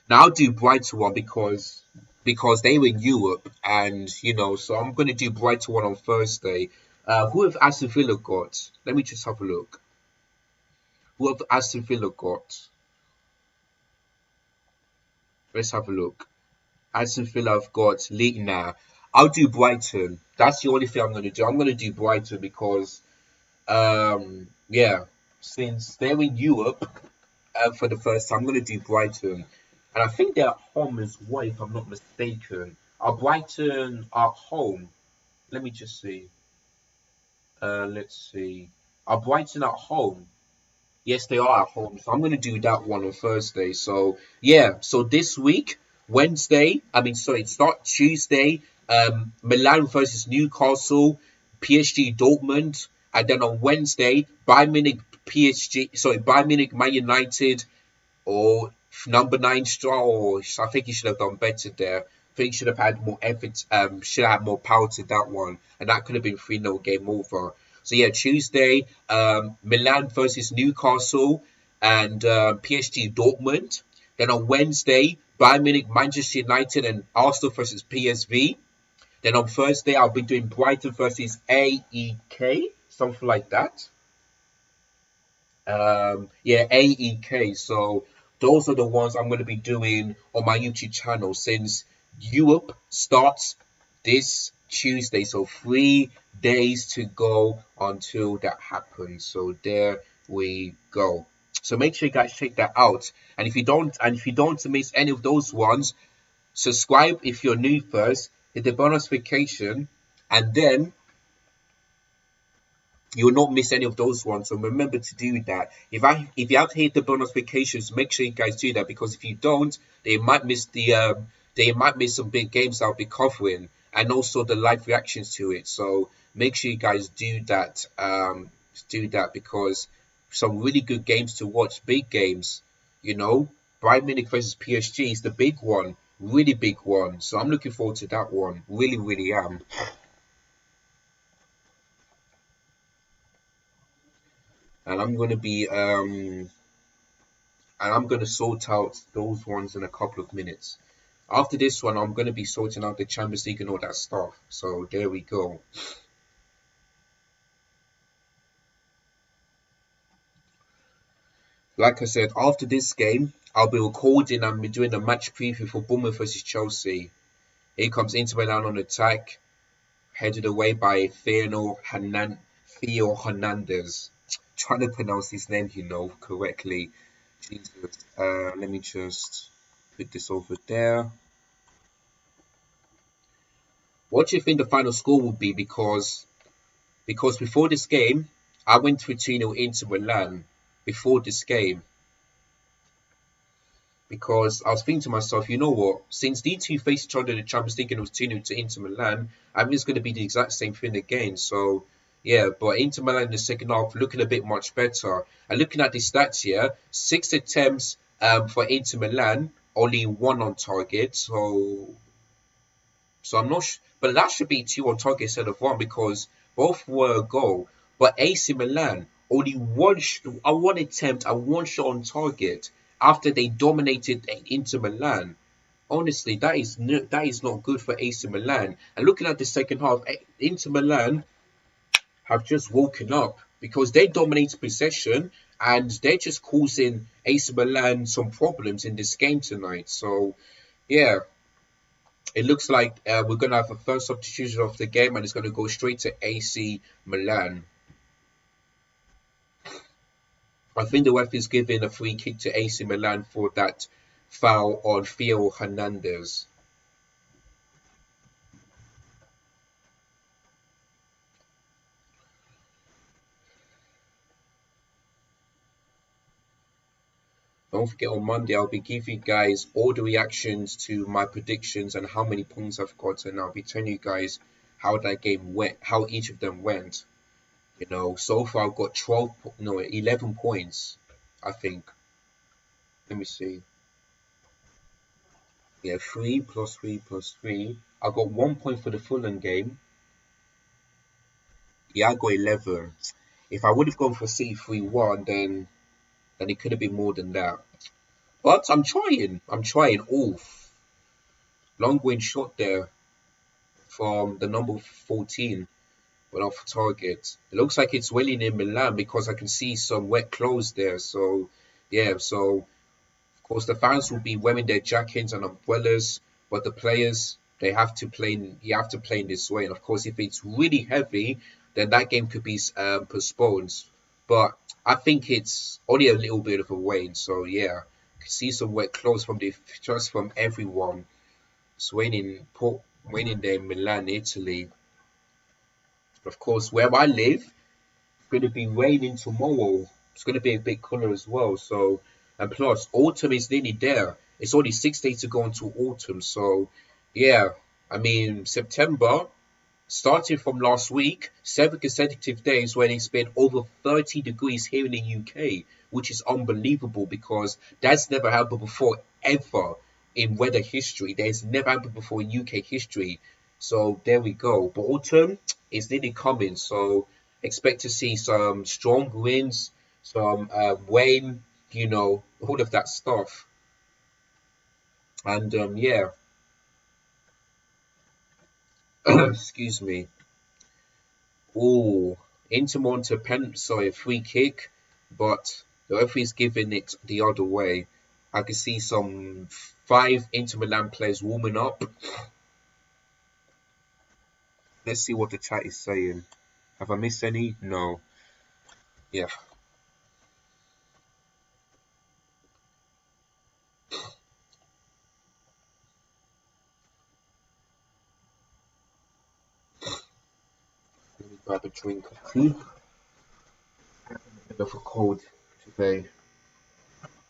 Now I'll do Brighton one because they were in Europe and so I'm gonna do Brighton one on Thursday. Who have Aston Villa got? Let me just have a look. Who have Aston Villa got? Let's have a look. Aston Villa have got Leitner. I'll do Brighton. That's the only thing I'm gonna do. I'm gonna do Brighton because yeah, since they're in Europe for the first time, I'm gonna do Brighton. And I think they're at home as well, if I'm not mistaken. Are Brighton at home? Let me just see. Let's see. Are Brighton at home? Yes, they are at home. So I'm going to do that one on Thursday. So, yeah. So this week, start Tuesday. Milan versus Newcastle, PSG Dortmund. And then on Wednesday, Bayern Munich, Man United, or number 9 straw. Or I think he should have done better there. I think he should have had more effort. Should have had more power to that one, and that could have been 3-0 game over. So yeah, Tuesday, Milan versus Newcastle and PSG Dortmund. Then on Wednesday, Bayern Munich, Manchester United, and Arsenal versus PSV. Then on Thursday, I'll be doing Brighton versus AEK, something like that. Yeah, AEK. So those are the ones I'm going to be doing on my YouTube channel since Europe starts this Tuesday. So 3 days to go until that happens. So there we go. So make sure you guys check that out. And if you don't miss any of those ones, subscribe if you're new first, hit the bell notification, and then you will not miss any of those ones. So remember to do that. If you have to hit the bell notifications, make sure you guys do that, because if you don't, they might miss some big games I'll be covering, and also the live reactions to it. So make sure you guys do that. Because some really good games to watch, big games. Bayern Munich versus PSG is the big one, really big one. So I'm looking forward to that one. Really, really am. And I'm gonna sort out those ones in a couple of minutes. After this one, I'm gonna be sorting out the Champions League and all that stuff. So there we go. Like I said, after this game, I'll be recording and be doing a match preview for Bournemouth versus Chelsea. Here comes Inter Milan on attack, headed away by Theo Hernandez. Trying to pronounce his name, correctly. Jesus. Let me just put this over there. What do you think the final score will be? Because before this game, I went through 2-0 Inter Milan before this game. Because I was thinking to myself, you know what? Since these two faced each other in the Champions League and it was 2-0 to Inter Milan, I think it's going to be the exact same thing again. So, yeah, but Inter Milan in the second half looking a bit much better. And looking at the stats here, 6 attempts for Inter Milan, only 1 on target. So I'm not sure. But that should be 2 on target instead of 1, because both were a goal. But AC Milan, only one attempt and 1 shot on target after they dominated Inter Milan. Honestly, that is not good for AC Milan. And looking at the second half, Inter Milan have just woken up, because they dominate possession and they're just causing AC Milan some problems in this game tonight. So yeah, it looks like we're gonna have a first substitution of the game, and it's gonna go straight to AC Milan. I think the ref is giving a free kick to AC Milan for that foul on Theo Hernandez. Don't forget on Monday I'll be giving you guys all the reactions to my predictions and how many points I've got, and I'll be telling you guys how that game went, how each of them went. You know, so far I've got 11 points, I think. Let me see. Yeah, 3 plus 3 plus 3. I got 1 point for the Fulham game. Yeah, I got 11. If I would have gone for C3-1, then it could have been more than that. But I'm trying. I'm trying. Oof. Long range shot there from the number 14 went off target. It looks like it's well in Milan because I can see some wet clothes there. So, yeah, so of course the fans will be wearing their jackets and umbrellas, but the players they have to play. You have to play in this way. And of course, if it's really heavy, then that game could be postponed. But I think it's only a little bit of a rain. So yeah, I can see some wet clothes from the just from everyone. It's raining there in Milan, Italy. Of course, where I live, it's going to be raining tomorrow. It's going to be a bit cooler as well. So, and plus, autumn is nearly there. It's only 6 days to go into autumn. So, yeah, I mean, September, starting from last week, 7 consecutive days when it's been over 30 degrees here in the UK, which is unbelievable because that's never happened before ever in weather history. There's never happened before in UK history. So there we go. But autumn is nearly coming, so expect to see some strong winds, some rain, all of that stuff. And yeah, excuse me. Oh, Intermonte sorry, free kick, but the referee's giving it the other way. I can see some five Inter Milan players warming up. Let's see what the chat is saying. Have I missed any? No. Yeah. Let me grab a drink of tea. A bit of a cold today.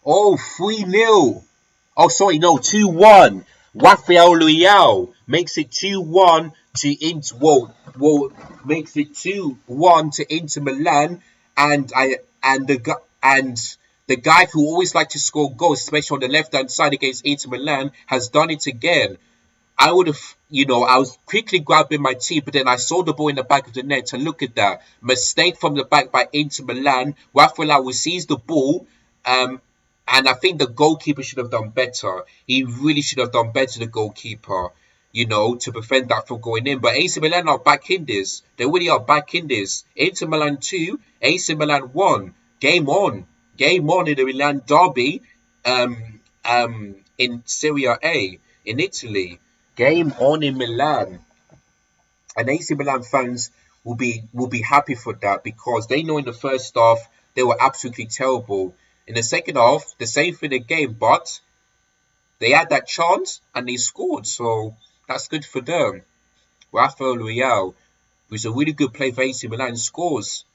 Oh, 3-0. Oh, sorry, no, 2-1. Rafael Leao makes it 2-1 to Inter. Makes it 2-1 to Inter Milan, and the guy who always liked to score goals, especially on the left hand side against Inter Milan, has done it again. I would have, I was quickly grabbing my tea, but then I saw the ball in the back of the net, and look at that mistake from the back by Inter Milan. Rafael sees the ball, um, and I think the goalkeeper should have done better. He really should have done better, the goalkeeper, to prevent that from going in. But AC Milan are back in this. They really are back in this. Inter Milan 2, AC Milan 1. Game on. Game on in the Milan Derby in Serie A in Italy. Game on in Milan. And AC Milan fans will be happy for that because they know in the first half they were absolutely terrible. In the second half, the same thing again, but they had that chance and they scored, so that's good for them. Rafael Leao, who's a really good player for AC Milan, scores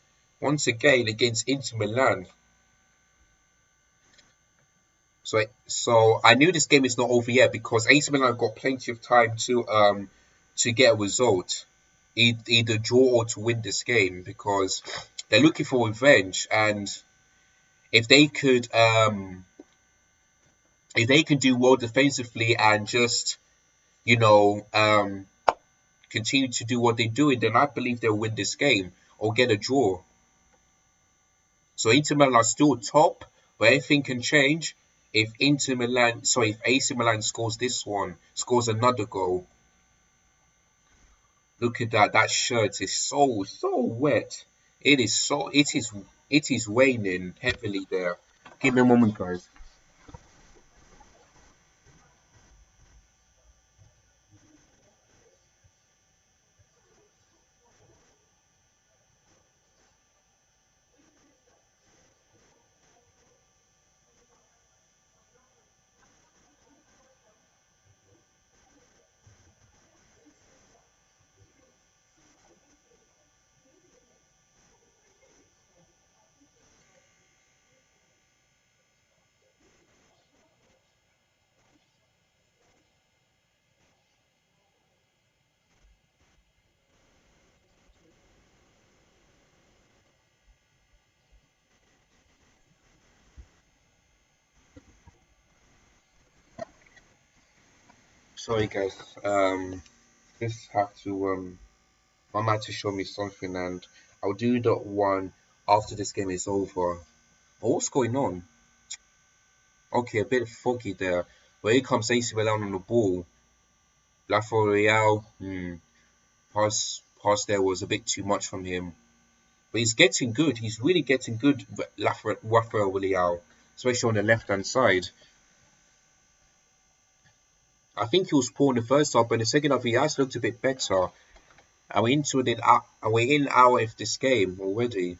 once again against Inter Milan. So I knew this game is not over yet because AC Milan have got plenty of time to get a result, either draw or to win this game because they're looking for revenge. And if they could do well defensively and just continue to do what they're doing, then I believe they'll win this game or get a draw. So Inter Milan are still top, but anything can change if if AC Milan scores another goal. Look at that. That shirt is so wet. It is raining heavily there. Give me a moment, guys. Sorry guys, just have to my man to show me something, and I'll do that one after this game is over. Oh, what's going on? Okay, a bit foggy there. But here comes AC Milan on the ball. Real, pass there was a bit too much from him. But he's getting good. He's really getting good, Rafael Leao, especially on the left hand side. I think he was poor in the first half, but in the second half he has looked a bit better. And we're in hour of this game already.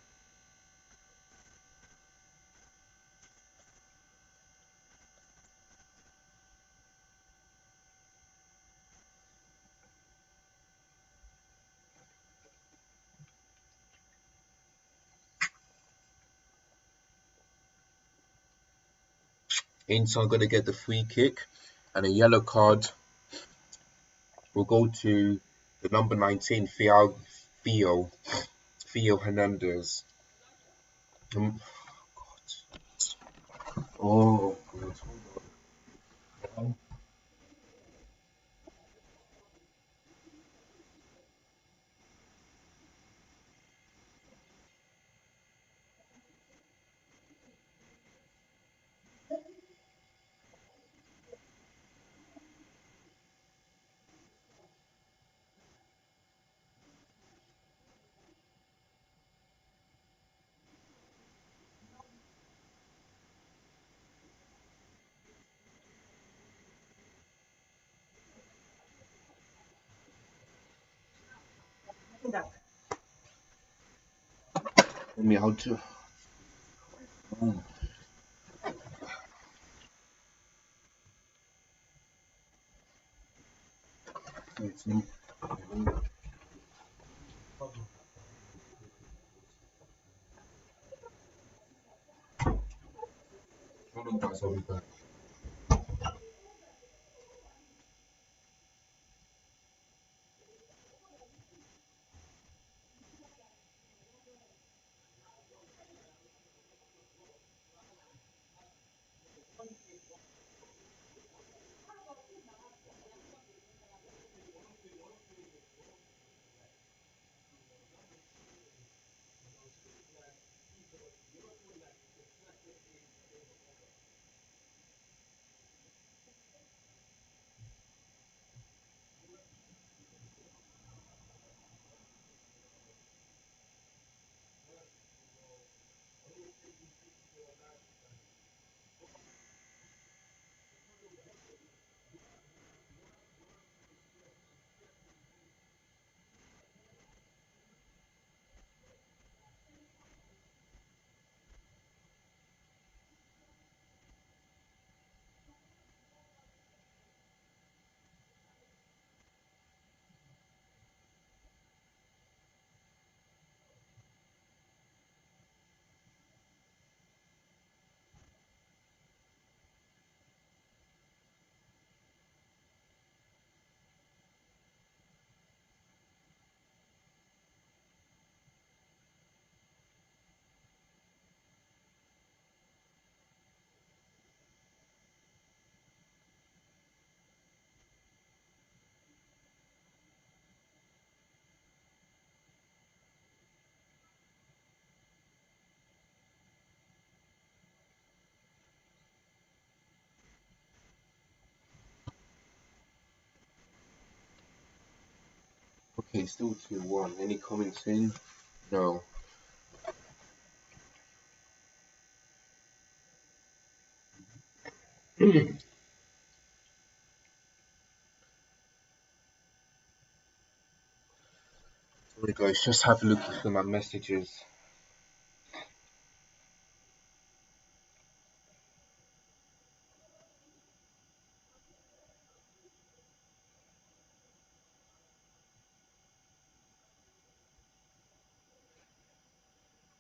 Inter are gonna get the free kick, and a yellow card will go to the number 19, Theo, Theo Hernandez. Um, oh, God. Let me how to. Oh, it's not. Okay, still 2-1. Any comments in? No. Sorry guys, just have a look through my messages.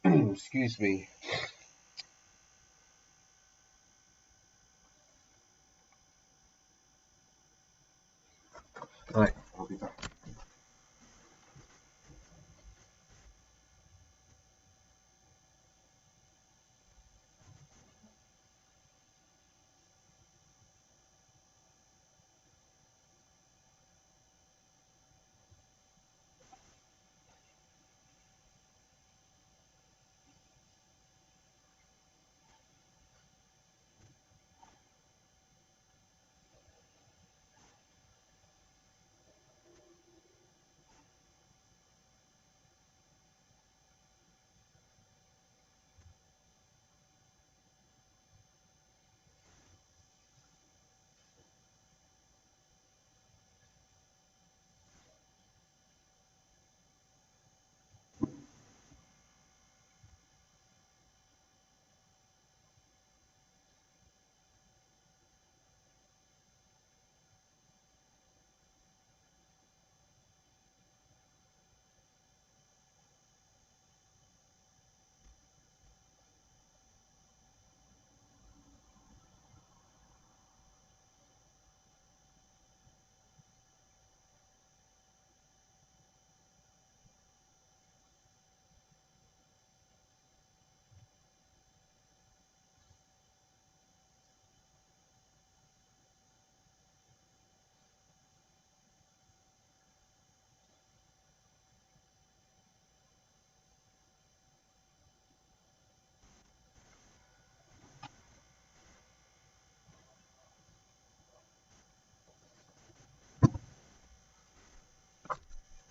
Excuse me. Right, I'll be back.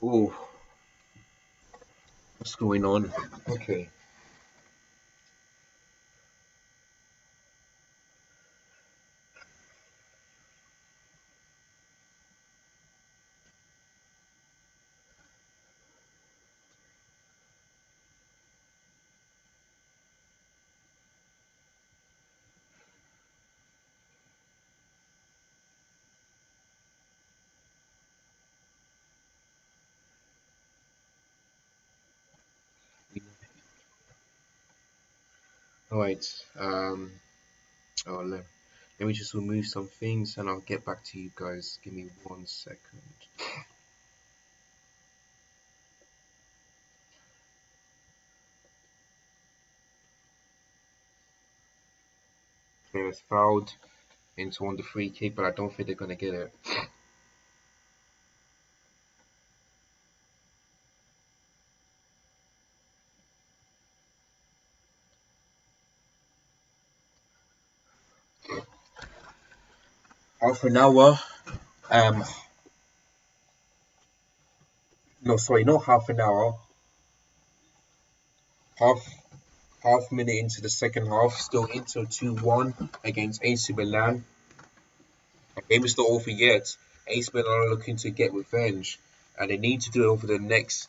Oh, what's going on? Okay. All right. Oh, let me just remove some things and I'll get back to you guys. Give me 1 second. Players fouled into on the free kick, but I don't think they're gonna get it. Half an hour. Um, no, sorry, not half an hour. Half minute into the second half, still Inter 2-1 against AC Milan. The game is not over yet. AC Milan are looking to get revenge, and they need to do it over the next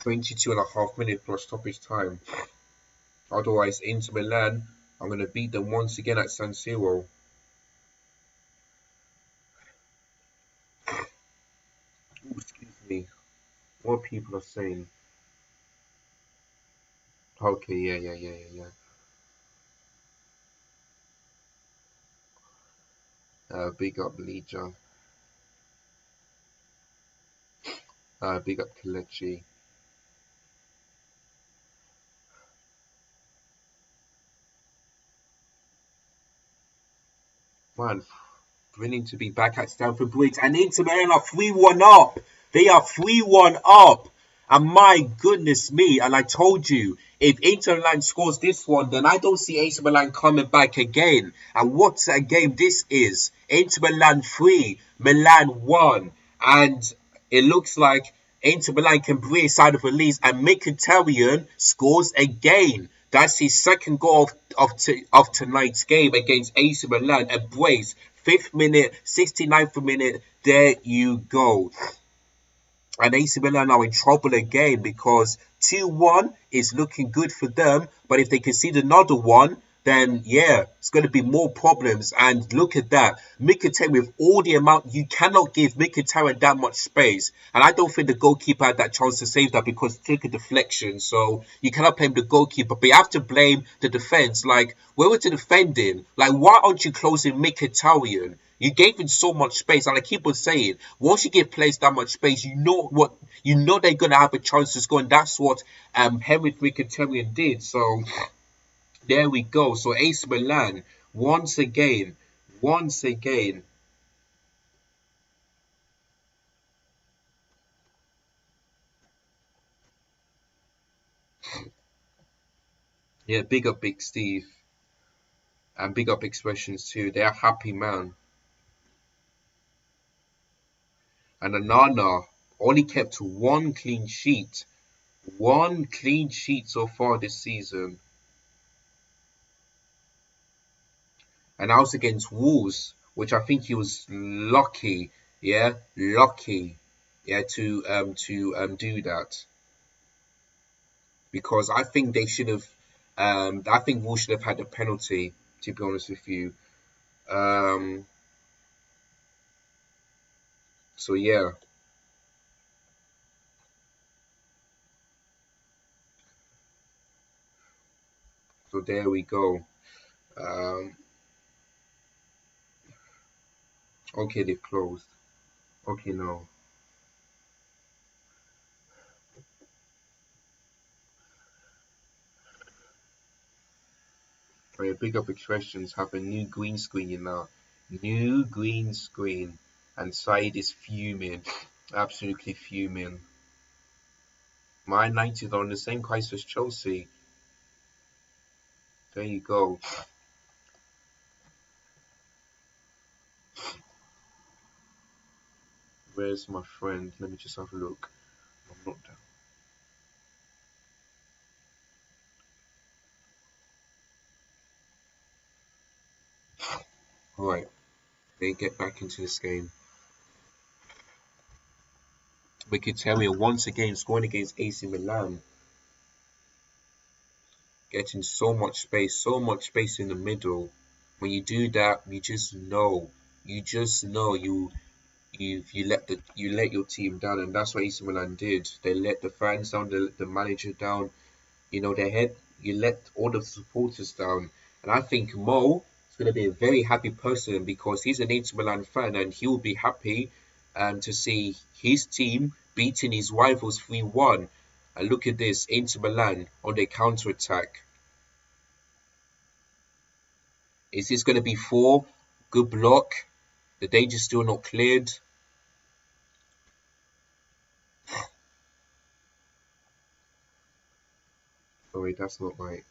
22 and a half minutes plus stoppage time. Otherwise, Inter Milan are going to beat them once again at San Siro. Ooh, excuse me. What people are saying? Okay, yeah. Big up Legia. Big up Kelechi. Man, thrilling to be back at Stamford Bridge. And Inter Milan are 3-1 up. They are 3-1 up. And my goodness me, and I told you, if Inter Milan scores this one, then I don't see AC Milan coming back again. And what a game this is. Inter Milan 3, Milan 1. And it looks like Inter Milan can breathe side of release and Mkhitaryan scores again. That's his second goal of tonight's game against AC Milan. A brace. 5th minute, 69th minute. There you go. And AC Milan are in trouble again because 2-1 is looking good for them. But if they concede another one, then yeah, it's going to be more problems. And look at that. Mkhitaryan, with all the amount, you cannot give Mkhitaryan that much space. And I don't think the goalkeeper had that chance to save that because it took a deflection. So you cannot blame the goalkeeper. But you have to blame the defense. Like, where was the defending? Like, why aren't you closing Mkhitaryan? You gave him so much space, and I keep on saying, once you give players that much space, you know they're gonna have a chance to score, and that's what Henrik Mkhitaryan did. So there we go. So AC Milan once again, yeah, big up Big Steve and big up Expressions too. They're happy man, and Anana only kept one clean sheet so far this season. And I was against Wolves, which I think he was lucky, lucky, to do that because I think they should have, I think Wolves should have had a penalty. To be honest with you, um, so yeah, so there we go. Um, okay, they've closed. Okay, no. Right, big up expressions have a new green screen now. New green screen, and Said is fuming, absolutely fuming. My 90s are on the same price as Chelsea. There you go. Where's my friend? Let me just have a look. they get back into this game. Mkhitaryan once again scoring against AC Milan, getting so much space in the middle. When you do that, you just know you let your team down, and that's what AC Milan did. They let the fans down, they let the manager down. You let all the supporters down, and I think Mo is going to be a very happy person because he's an Inter Milan fan, and he will be happy to see his team beating his rivals 3-1. And look at this, Inter Milan on their counter attack. Is this going to be four? Good block. The danger's still not cleared. Sorry, that's not right.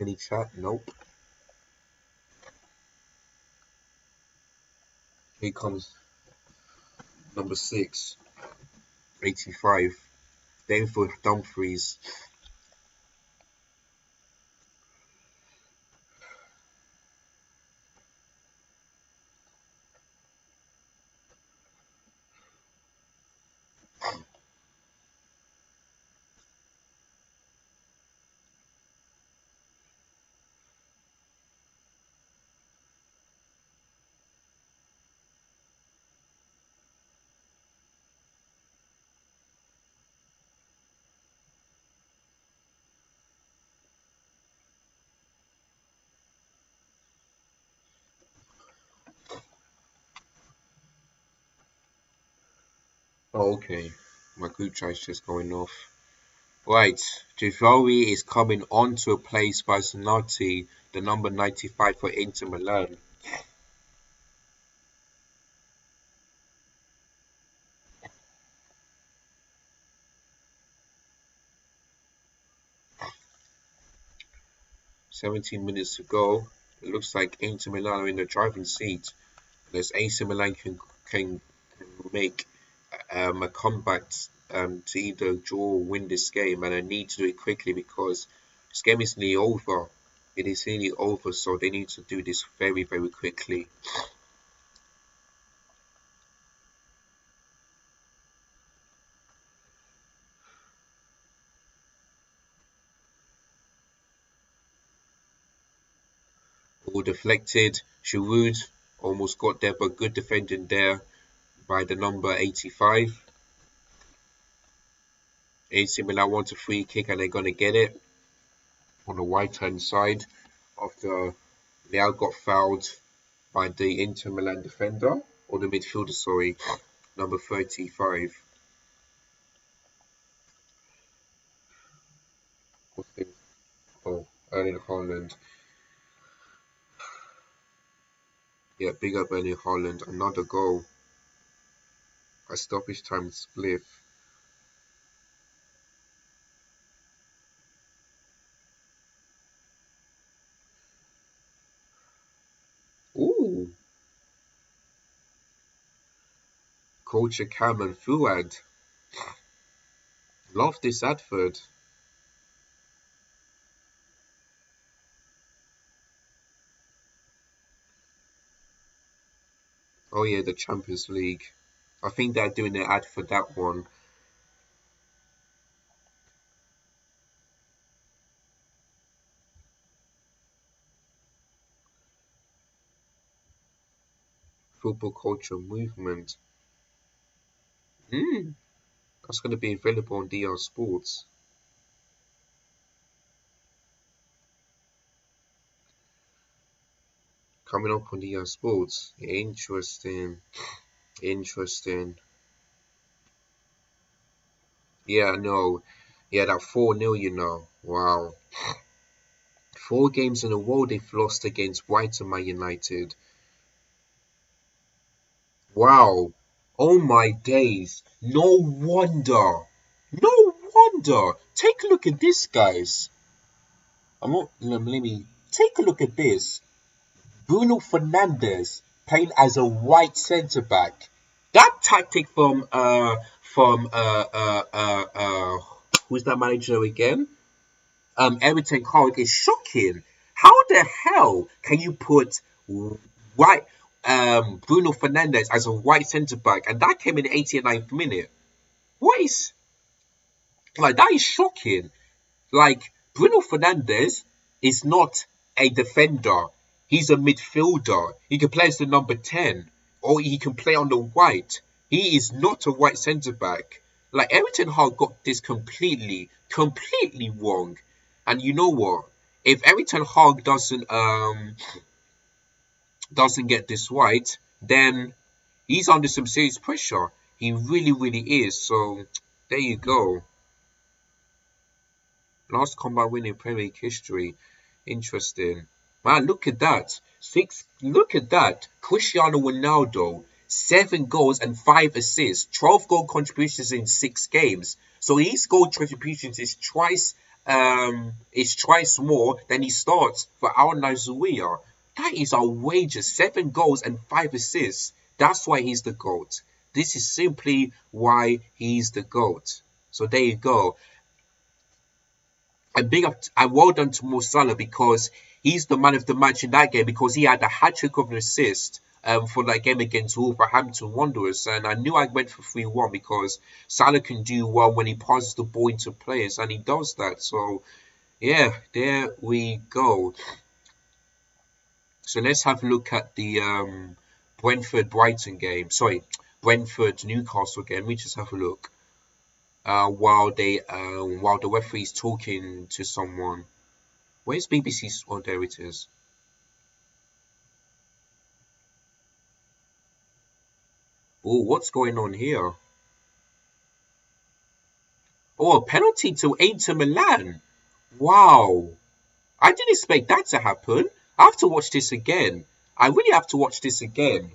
Any chat? Nope. Here comes number 6, 85. Then for Dumfries. Oh, okay. My group chat's just going off. Right, Givari is coming on to replace Basanati, the number 95 for Inter Milan. $17 to go. It looks like Inter Milan are in the driving seat. As AC Milan can make a comeback to either draw or win this game, and I need to do it quickly because this game is nearly over. It is nearly over, so they need to do this very, very quickly. All deflected. Giroud almost got there, but good defending there by the number 85. AC Milan want a free kick and they're going to get it on the right hand side after Leao got fouled by the Inter Milan defender, or the midfielder, sorry, number 35. What's this? Oh, Erling Haaland. Yeah, big up Erling Haaland. Another goal. A stoppage time split. Ooh. Culture Cameron Fuad. Love this advert. Oh yeah, the Champions League. I think they're doing an ad for that one. Football culture movement. That's going to be available on DR Sports. Coming up on DR Sports. Interesting. Interesting. Yeah, no. Yeah, that 4-0, you know. Wow. 4 games in a row they've lost against Brighton Man United. Wow. Oh my days. No wonder. No wonder. Take a look at this, guys. I'm not. Let me Take a look at this. Bruno Fernandes playing as a white centre back. That tactic from who's that manager again? Everton Hag is shocking. How the hell can you put white Bruno Fernandes as a white centre back, and that came in the 89th minute? What is like that is shocking. Like, Bruno Fernandes is not a defender. He's a midfielder. He can play as the number 10 or he can play on the white. He is not a white centre back. Like, Everton Hag got this completely wrong. And you know what? If Everton Hag doesn't get this right, then he's under some serious pressure. He really is. So there you go. Last comeback win in Premier League history. Interesting. Man, look at that. Look at that. Cristiano Ronaldo, 7 goals and 5 assists. 12 goal contributions in 6 games. So his goal contributions is twice more than he starts for Al Nassr. That is outrageous. 7 goals and 5 assists. That's why he's the GOAT. This is simply why he's the GOAT. So there you go. And well done to Mo Salah because he's the man of the match in that game because he had a hat-trick of an assist for that game against Wolverhampton Wanderers. And I knew I went for 3-1 because Salah can do well when he passes the ball into players, and he does that. So, yeah, there we go. So let's have a look at the Brentford-Brighton game. Sorry, Brentford-Newcastle game. Let me just have a look. While the referee's talking to someone. Where's BBC's? Oh, there it is. Oh, what's going on here? Oh, a penalty to Inter Milan. Wow. I didn't expect that to happen. I have to watch this again. I really have to watch this again.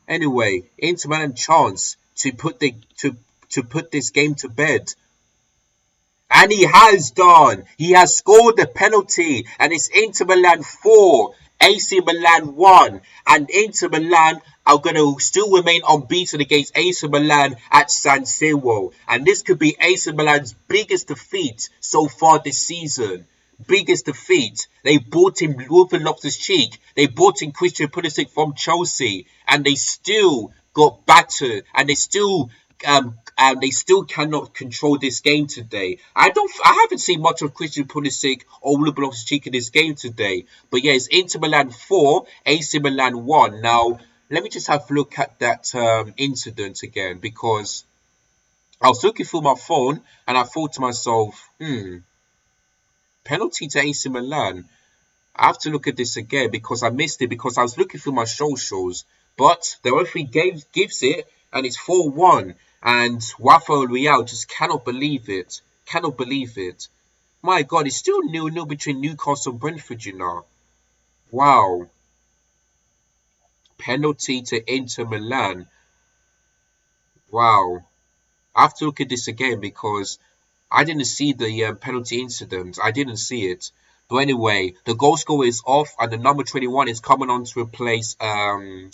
Anyway, Inter Milan chance to put this game to bed. And he has done. He has scored the penalty. And it's Inter Milan 4, AC Milan 1. And Inter Milan are going to still remain unbeaten against AC Milan at San Siro. And this could be AC Milan's biggest defeat so far this season. Biggest defeat. They bought in Ruben Loftus-Cheek. They bought in Christian Pulisic from Chelsea. And they still got battered. And they still cannot control this game today. I haven't seen much of Christian Pulisic or Ruben Loftus-Cheek in this game today. But yeah, it's Inter Milan 4, AC Milan 1. Now, let me just have a look at that incident again, because I was looking through my phone and I thought to myself, penalty to AC Milan. I have to look at this again because I missed it because I was looking through my socials. But the referee gives it and it's 4-1. And Rafael Leao just cannot believe it. Cannot believe it. My God, it's still 0-0 between Newcastle and Brentford, you know. Wow. Penalty to Inter Milan. Wow. I have to look at this again because I didn't see the penalty incident. I didn't see it. But anyway, the goal scorer is off and the number 21 is coming on to replace the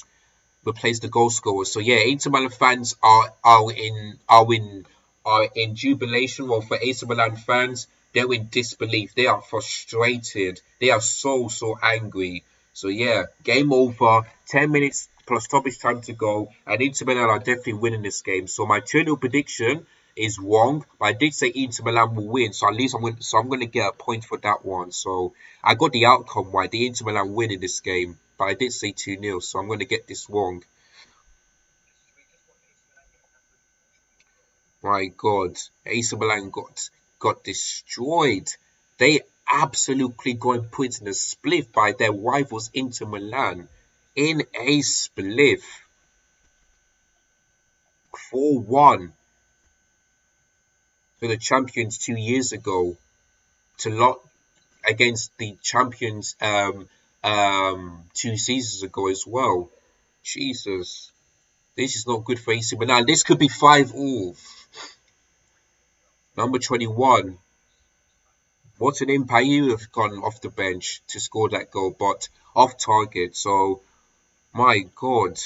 goal scorer. So yeah, Inter Milan fans are in jubilation. Well, for AC Milan fans, they're in disbelief. They are frustrated. They are so angry. So yeah, game over. 10 minutes plus stoppage time to go, and Inter Milan are definitely winning this game. So my 2-0 prediction is wrong, but I did say Inter Milan will win. So at least I'm going to get a point for that one. So I got the outcome right. The Inter Milan win in this game. But I did say 2-0, so I'm going to get this wrong. My God, AC Milan got destroyed. They absolutely got put in a split by their rivals Inter Milan. In a split. 4-1 for the champions 2 years ago. Against the champions 2 seasons ago as well. Jesus. This is not good for AC Milan. This could be 5-all. Number 21. What an impact! You have gone off the bench to score that goal, but off target. So my God,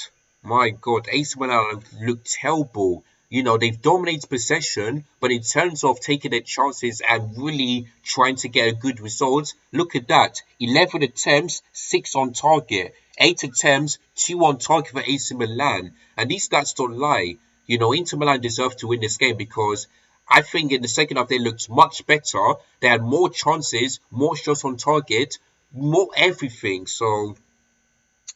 my God, AC Milan look terrible. They've dominated possession, but in terms of taking their chances and really trying to get a good result, look at that. 11 attempts, 6 on target. 8 attempts, 2 on target for AC Milan. And these stats don't lie. Inter Milan deserve to win this game because I think in the second half they looked much better. They had more chances, more shots on target, more everything. So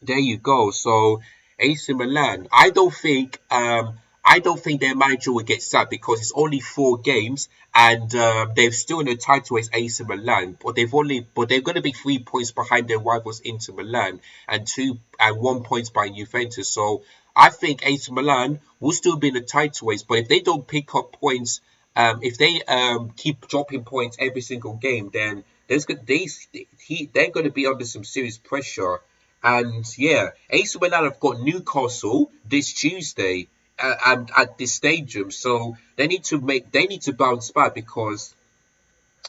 there you go. So AC Milan, I don't think their manager will get sacked because it's only 4 games and they're still in the title as AC Milan, but they're going to be 3 points behind their rivals Inter Milan and 1 point by Juventus. So I think AC Milan will still be in the title race, but if they don't pick up points, if they keep dropping points every single game, then they're going to be under some serious pressure. And yeah, AC Milan have got Newcastle this Tuesday and at this stadium, so they need to bounce back because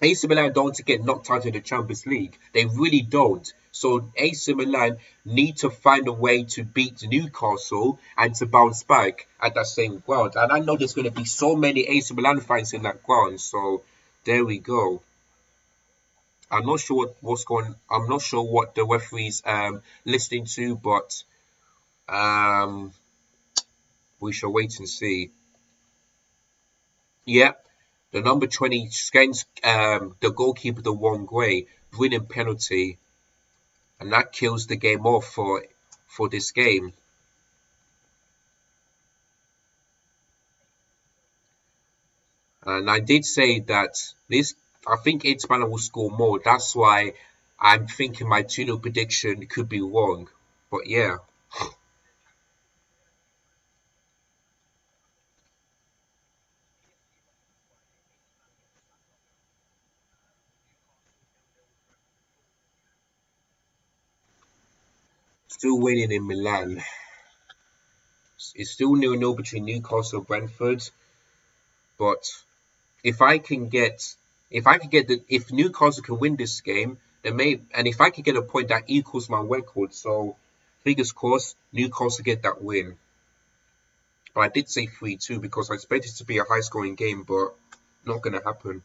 AC Milan don't want to get knocked out of the Champions League. They really don't. So AC Milan need to find a way to beat Newcastle and to bounce back at that same ground. And I know there's going to be so many AC Milan fans in that ground. So there we go. I'm not sure what's going. I'm not sure what the referee's listening to, but um, we shall wait and see. Yep, the number 20 scans the goalkeeper the wrong way, winning penalty, and that kills the game off for this game. And I did say that this. I think Inter will score more. That's why I'm thinking my 2-0 prediction could be wrong. But yeah, still winning in Milan. It's still 0-0 between Newcastle and Brentford, but if I can get if Newcastle can win this game, and if I can get a point that equals my record, so fingers crossed Newcastle get that win. But I did say 3-2 because I expected it to be a high scoring game, but not gonna happen.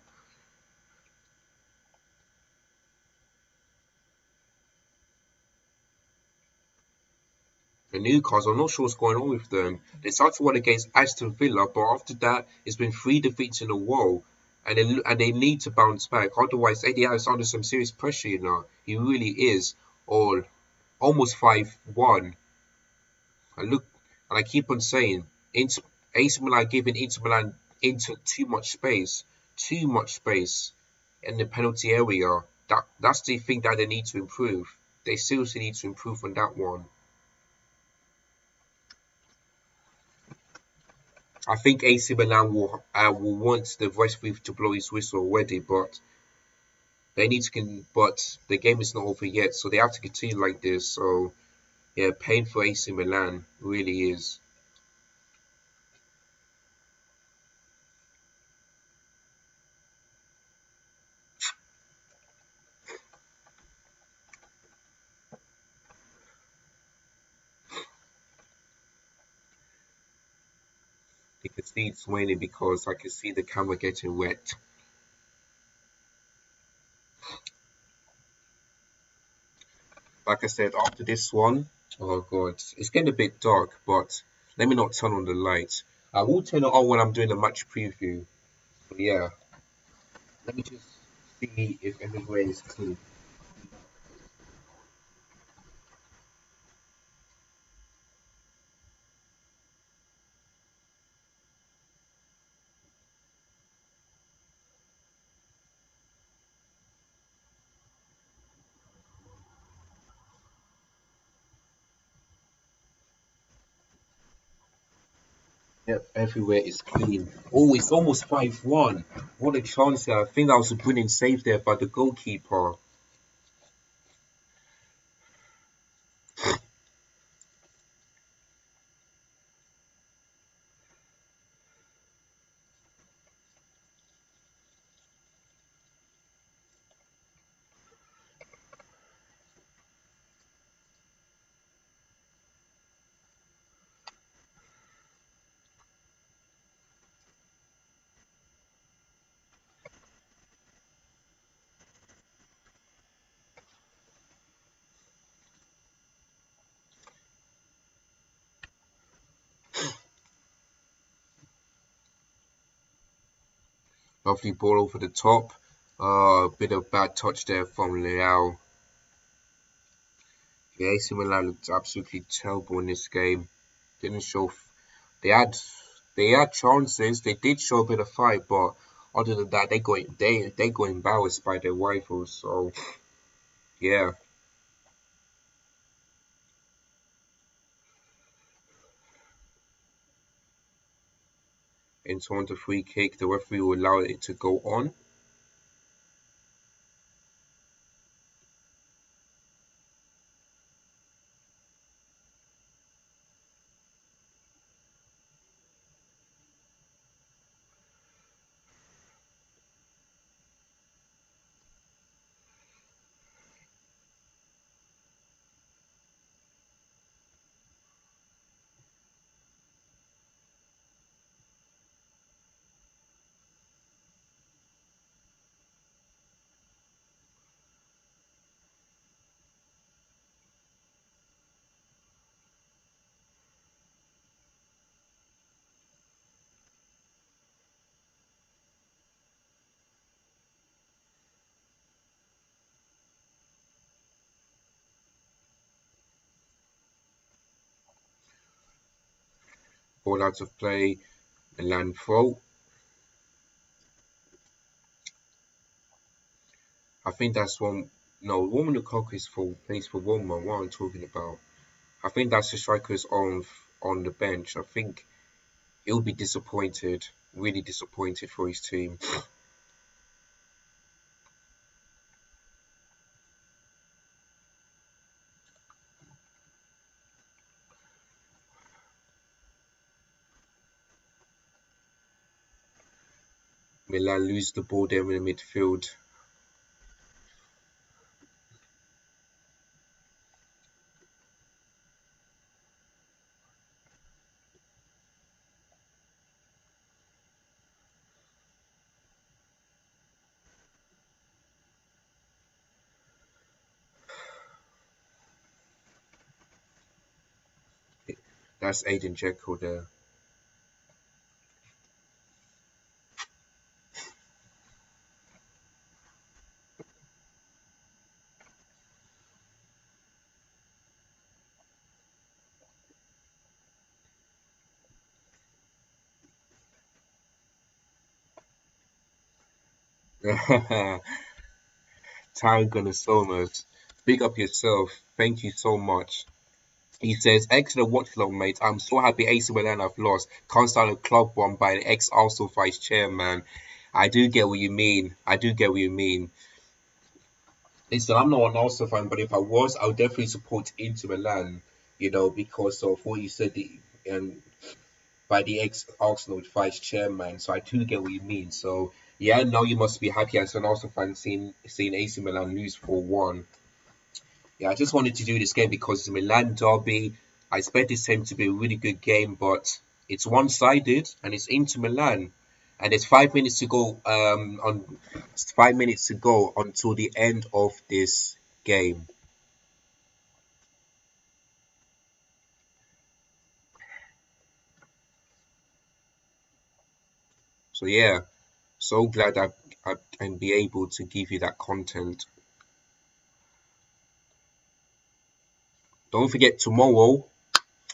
And Newcastle, I'm not sure what's going on with them. They started one against Aston Villa, but after that, it's been 3 defeats in a row. And they need to bounce back. Otherwise, Eddie Howe is under some serious pressure, He really is. Or almost 5-1. I look and I keep on saying, Inter, AC Milan giving Inter Milan into too much space in the penalty area. That's the thing that they need to improve. They seriously need to improve on that one. I think AC Milan will want the referee to blow his whistle already, but they need to. But the game is not over yet, so they have to continue like this. So yeah, pain for AC Milan really is. You can see it's raining because I can see the camera getting wet. Like I said, after this one, oh god, it's getting a bit dark, but let me not turn on the lights. I will turn it on when I'm doing the match preview. But yeah, let me just see if everywhere is clean. Yep, everywhere is clean. Oh, it's almost 5-1. What a chance there. I think that was a brilliant save there by the goalkeeper. Lovely ball over the top. Bit of bad touch there from Leao. Yeah, AC Milan looked absolutely terrible in this game. Didn't show. They had they had chances. They did show a bit of fight, but other than that, they got embarrassed by their rivals. So yeah, into on the free kick, the referee will allow it to go on. Ball out of play, Milan throw. I think that's one. No, Roman Lukaku is for plays for Roma. What I'm talking about. I think that's the strikers on the bench. I think he'll be disappointed, really disappointed for his team. Milan lose the ball there in the midfield. That's Aiden Jekyll there. Tyron Somers, big up yourself. Thank you so much. He says, excellent watch along, mate. I'm so happy AC Milan have lost. Can't start a club one by the ex-Arsenal vice chairman. I do get what you mean. I do get what you mean. Listen, I'm not an Arsenal fan, but if I was, I would definitely support Inter Milan, because of what you said um, by the ex-Arsenal vice chairman. So I do get what you mean. So yeah, now you must be happy as an Arsenal fan seeing AC Milan lose 4-1. Yeah, I just wanted to do this game because it's a Milan Derby. I expect this game to be a really good game, but it's one-sided and it's Inter Milan. And there's 5 minutes to go. On 5 minutes to go until the end of this game. So yeah, so glad I can be able to give you that content. Don't forget tomorrow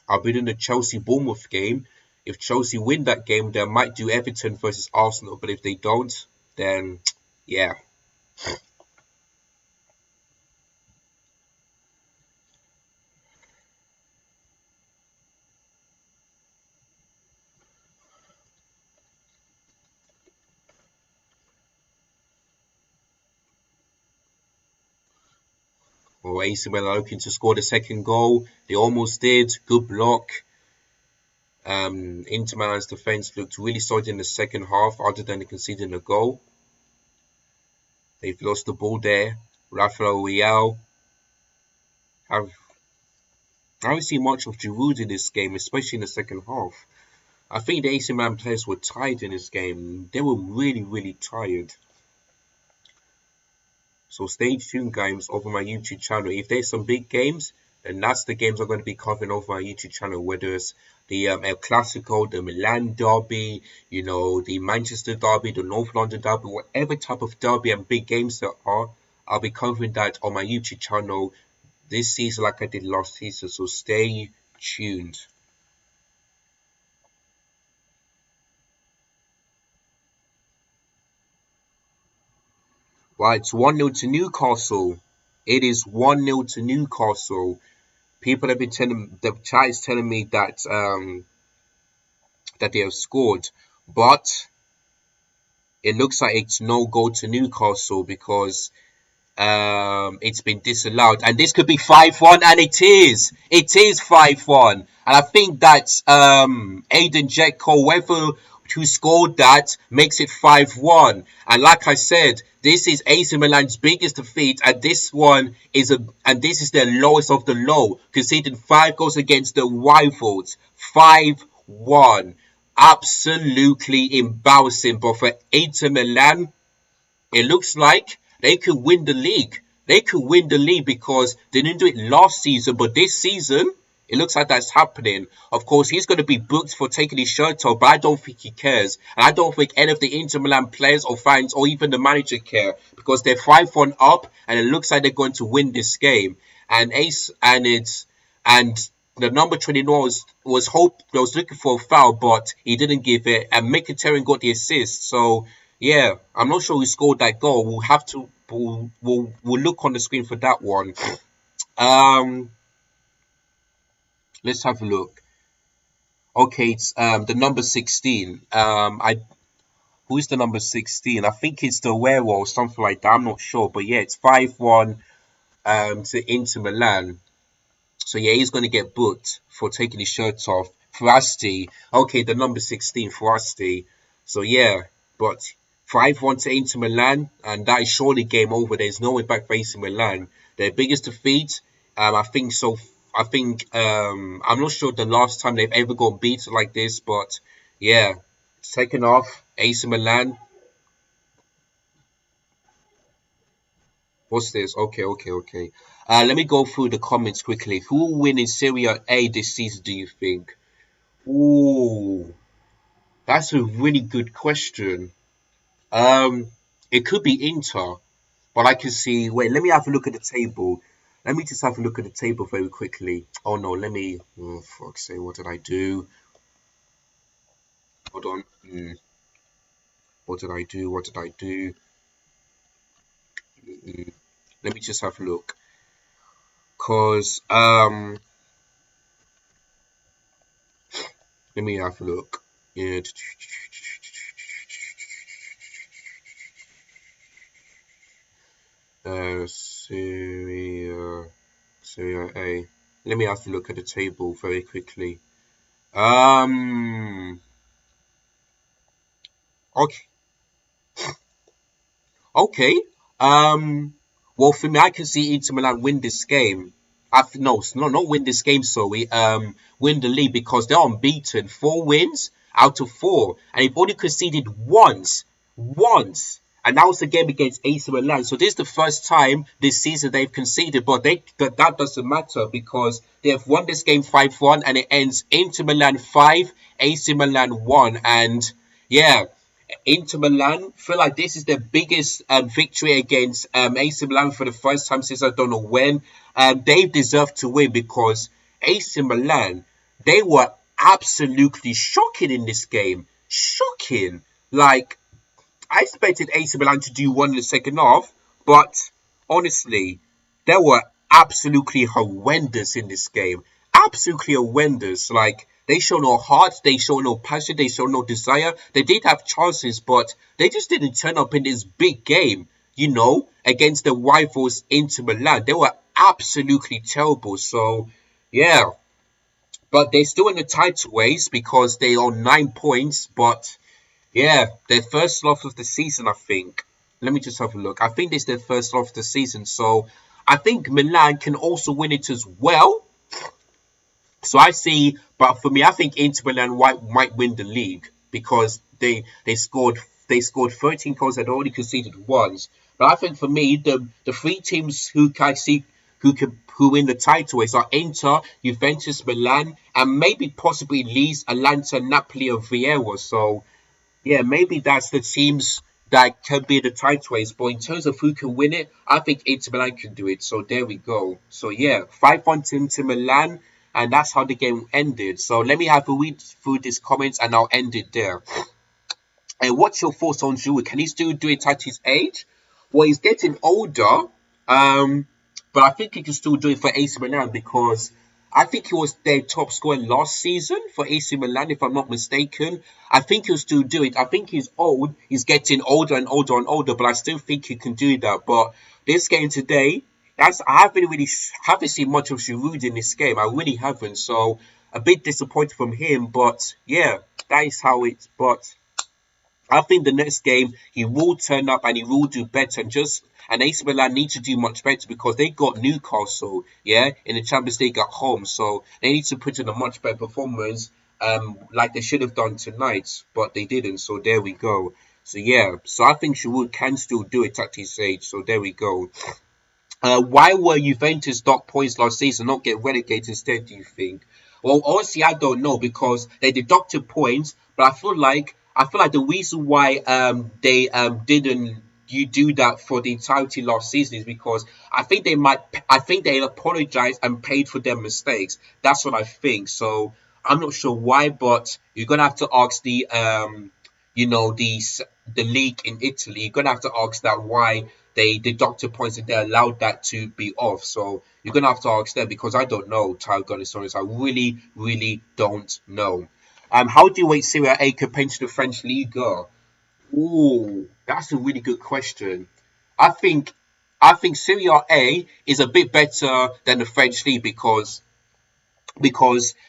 I'll be doing the Chelsea Bournemouth game. If Chelsea win that game, they might do Everton versus Arsenal. But if they don't, then yeah. Well, AC Milan looking to score the second goal. They almost did. Good block. Inter Milan's defense looked really solid in the second half, other than conceding a goal. They've lost the ball there. Rafael Leao. Have I haven't seen much of Giroud in this game, especially in the second half. I think the AC Milan players were tired in this game. They were really, really tired. So stay tuned, guys, over my YouTube channel. If there's some big games, then that's the games I'm going to be covering over my YouTube channel, whether it's the El Clasico, the Milan Derby, the Manchester Derby, the North London Derby, whatever type of derby and big games there are, I'll be covering that on my YouTube channel this season like I did last season. So stay tuned. Right, it's 1-0 to Newcastle. It is 1-0 to Newcastle. People have been telling, the chat is telling me that they have scored, but it looks like it's no goal to Newcastle because it's been disallowed, and this could be 5-1, and it is 5-1, and I think that Aiden Dzeko, who scored that, makes it 5-1. And like I said, this is AC Milan's biggest defeat, and this is their lowest of the low, conceding 5 goals against the rivals. 5-1, absolutely embarrassing. But for AC Milan, it looks like they could win the league. They could win the league because they didn't do it last season, but this season, it looks like that's happening. Of course, he's going to be booked for taking his shirt off, but I don't think he cares. And I don't think any of the Inter Milan players or fans or even the manager care because they're 5-1 up, and it looks like they're going to win this game. And the number 29 was looking for a foul, but he didn't give it, and Mkhitaryan got the assist. So yeah, I'm not sure who scored that goal. We'll have to we'll look on the screen for that one. Let's have a look. Okay, it's the number 16. Who's the number 16? I think it's the werewolf or something like that. I'm not sure, but yeah, it's 5-1 to Inter Milan. So yeah, he's going to get booked for taking his shirt off. Frasti. Okay, the number 16, Frasti. So yeah, but 5-1 to Inter Milan, and that is surely game over. There's no way back for AC Milan. Their biggest defeat, I think so. I'm not sure the last time they've ever got beaten like this, but yeah, second half, AC Milan. What's this? Okay. Let me go through the comments quickly. Who will win in Serie A this season, do you think? Ooh, that's a really good question. It could be Inter, but I can see. Wait, let me have a look at the table. Let me just have a look at the table very quickly. Oh no, let me. Oh, fuck's sake, what did I do? Hold on. What did I do? Let me just have a look. Cause let me have a look. Yeah. Serie A. Let me have a look at the table very quickly. Okay. Okay. Well, for me, I can see Inter Milan win this game. No, not win this game. Sorry. Win the league because they're unbeaten. 4 wins out of 4, and they've only conceded once, and that was the game against AC Milan. So this is the first time this season they've conceded, but that doesn't matter because they have won this game 5-1, and it ends Inter Milan 5, AC Milan 1, and yeah. Inter Milan feel like this is their biggest victory against AC Milan for the first time since I don't know when. They deserve to win because AC Milan, they were absolutely shocking in this game. Shocking. Like, I expected AC Milan to do one in the second half, but honestly, they were absolutely horrendous in this game. Absolutely horrendous. Like, they show no heart, they show no passion, they show no desire. They did have chances, but they just didn't turn up in this big game, against the rivals Inter Milan. They were absolutely terrible. So, yeah. But they're still in the title race because they are 9 points. But, yeah, their first loss of the season, I think. Let me just have a look. I think this is their first loss of the season. So, I think Milan can also win it as well. So but for me, I think Inter Milan might win the league because they scored 13 goals and only conceded once. But I think for me, the 3 teams who I see who win the title. It's like Inter, Juventus, Milan, and maybe possibly Leeds, Atalanta, Napoli, or Vieira. So yeah, maybe that's the teams that can be the title race. But in terms of who can win it, I think Inter Milan can do it. So there we go. So yeah, 5-1 to Inter Milan, and that's how the game ended. So let me have a read through these comments, and I'll end it there. And what's your thoughts on Giroud? Can he still do it at his age? Well, he's getting older, but I think he can still do it for AC Milan because I think he was their top scorer last season for AC Milan, if I'm not mistaken. I think he'll still do it. I think he's old. He's getting older and older and older, but I still think he can do that. But this game today, I haven't seen much of Giroud in this game. I really haven't. So a bit disappointed from him. But yeah, that is how it's. But I think the next game he will turn up and he will do better. And AC Milan need to do much better because they got Newcastle, yeah, in the Champions League at home. So they need to put in a much better performance, like they should have done tonight, but they didn't. So there we go. So yeah, so I think Giroud can still do it at his age. So there we go. Why were Juventus docked points last season, not get relegated instead, do you think? Well, honestly, I don't know because they deducted points, but I feel like the reason why they didn't you do that for the entirety last season is because I think they apologized and paid for their mistakes. That's what I think. So I'm not sure why, but you're gonna have to ask the league in Italy. You're gonna have to ask that why they deducted points and they allowed that to be off. So you're gonna have to ask them because I don't know, Tyler. I really, really don't know. How do you rate Serie A compared to the French Liga? Ooh, that's a really good question. I think Serie A is a bit better than the French league because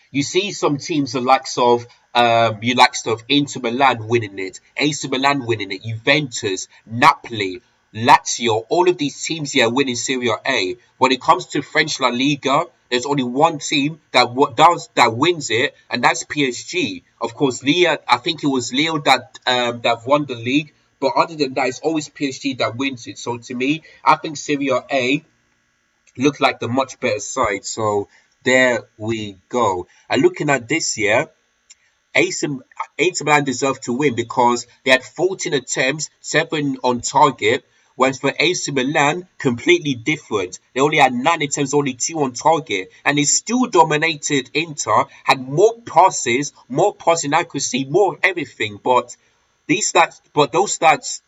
you see some teams the likes of Inter Milan winning it, AC Milan winning it, Juventus, Napoli, Lazio, all of these teams here winning Serie A. When it comes to French La Liga, there's only one team that wins it, and that's PSG. Of course, I think it was Leo that won the league, but other than that, it's always PSG that wins it. So to me, I think Serie A look like the much better side. So there we go. And looking at this year, AC Milan deserved to win because they had 14 attempts, 7 on target. Whereas for AC Milan, completely different. They only had 9 attempts, only 2 on target. And they still dominated Inter, had more passes, more passing accuracy, more everything. But those stats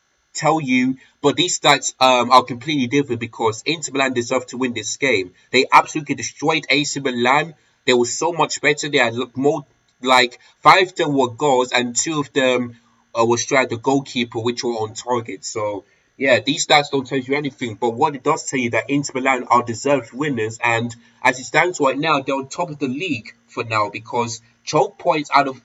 are completely different because Inter Milan deserved to win this game. They absolutely destroyed AC Milan. They were so much better. They had more, like 5 of them were goals and 2 of them were straight at the goalkeeper, which were on target. So yeah, these stats don't tell you anything, but what it does tell you that Inter Milan are deserved winners, and as it stands right now, they're on top of the league for now because 12 points out of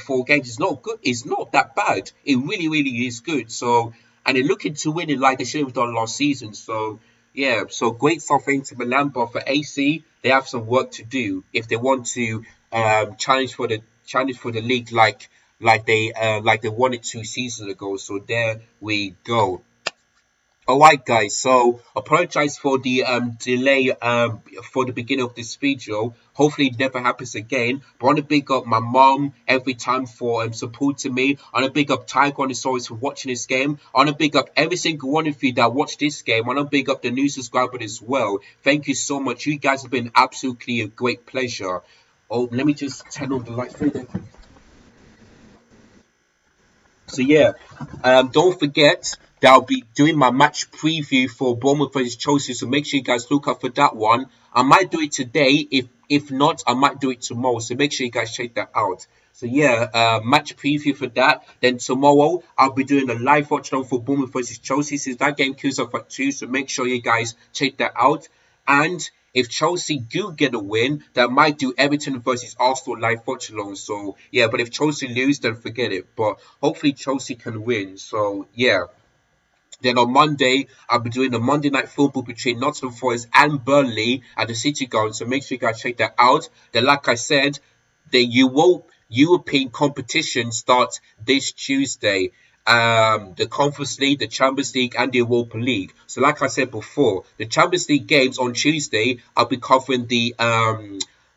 4 games is not good. It's not that bad. It really, really is good. So, and they're looking to win it like they should have done last season. So yeah, so great stuff for Inter Milan, but for AC, they have some work to do if they want to challenge for the league like they won it 2 seasons ago. So there we go. Alright guys, so apologize for the delay for the beginning of this video. Hopefully it never happens again. But I want to big up my mom every time for supporting me. I want to big up Tygonosaurus for watching this game. I want to big up every single one of you that watched this game. I want to big up the new subscribers as well. Thank you so much. You guys have been absolutely a great pleasure. Oh, let me just turn on the lights. So yeah, don't forget that I'll be doing my match preview for Bournemouth versus Chelsea. So make sure you guys look out for that one. I might do it today. If not, I might do it tomorrow. So make sure you guys check that out. So yeah, match preview for that. Then tomorrow I'll be doing a live watchalong for Bournemouth versus Chelsea since that game kills off at 2. So make sure you guys check that out. And if Chelsea do get a win, that might do Everton versus Arsenal live watchalong. So yeah, but if Chelsea lose, then forget it. But hopefully Chelsea can win. So yeah. Then on Monday, I'll be doing a Monday night football between Nottingham Forest and Burnley at the City Ground. So make sure you guys check that out. Then like I said, the European competition starts this Tuesday. the Conference League, the Champions League, and the Europa League. So, like I said before, the Champions League games on Tuesday, I'll be covering the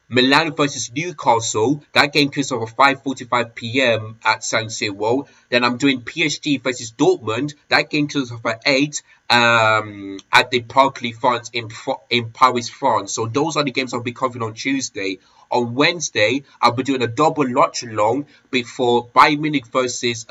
Milan versus Newcastle. That game kicks off at 5:45 p.m. at San Siro. Then I'm doing PSG versus Dortmund. That game kicks off at 8 at the Parc de France in Paris, France. So those are the games I'll be covering on Tuesday. On Wednesday, I'll be doing a double Watchalong before Bayern Munich versus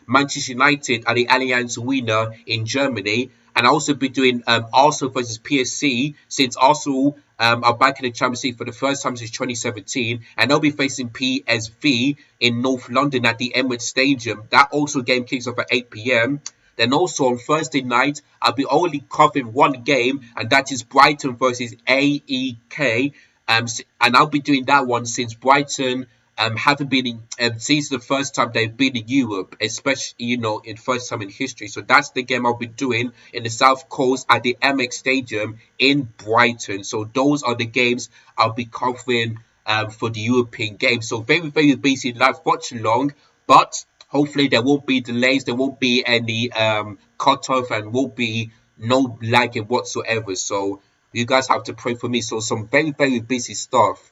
Manchester United at the Allianz Arena in Germany. And I'll also be doing Arsenal versus PSC, since Arsenal are back in the Champions League for the first time since 2017. And they'll be facing PSV in North London at the Emirates Stadium. That also game kicks off at 8 p.m. Then also on Thursday night, I'll be only covering one game, and that is Brighton versus AEK. And I'll be doing that one since Brighton haven't been in, since the first time they've been in Europe, especially, in first time in history. So that's the game I'll be doing in the South Coast at the MX Stadium in Brighton. So those are the games I'll be covering for the European games. So very, very busy live watch along, but hopefully there won't be delays, there won't be any cut-off, and won't be no lagging whatsoever. So you guys have to pray for me. So some very, very busy stuff.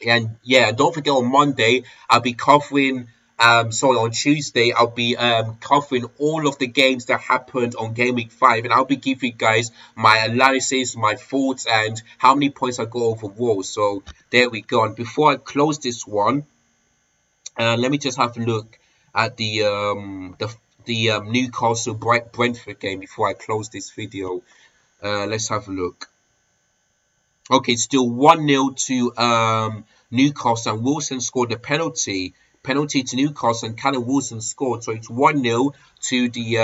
And yeah, don't forget on Monday, I'll be covering, sorry, on Tuesday, I'll be covering all of the games that happened on Game Week 5. And I'll be giving you guys my analysis, my thoughts, and how many points I got overall. So there we go. And before I close this one, let me just have a look at the Newcastle Brentford game before I close this video. Let's have a look. Okay, still 1-0 to Newcastle, and Wilson scored the penalty to Newcastle, and Callum Wilson scored. So it's 1-0 to the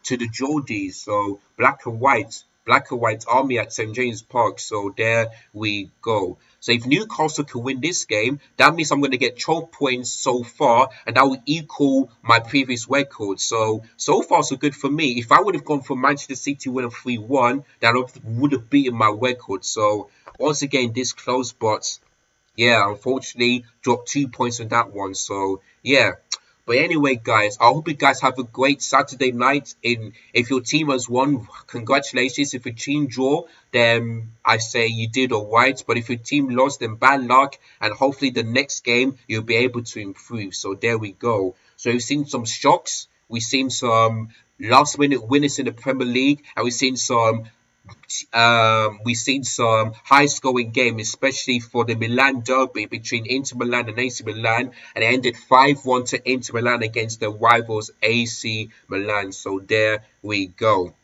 Geordies. So black and white army at St James Park. So there we go. So if Newcastle can win this game, that means I'm going to get 12 points so far, and that will equal my previous record. So far so good for me. If I would have gone for Manchester City winning 3-1, that would have beaten my record. So once again, this close, but yeah, unfortunately dropped 2 points on that one. So yeah. But anyway, guys, I hope you guys have a great Saturday night. If your team has won, congratulations. If your team draw, then I say you did all right. But if your team lost, then bad luck. And hopefully the next game, you'll be able to improve. So there we go. So we've seen some shocks. We've seen some last-minute winners in the Premier League. And we've seen some high-scoring game, especially for the Milan Derby between Inter Milan and AC Milan, and it ended 5-1 to Inter Milan against the rivals AC Milan. So there we go.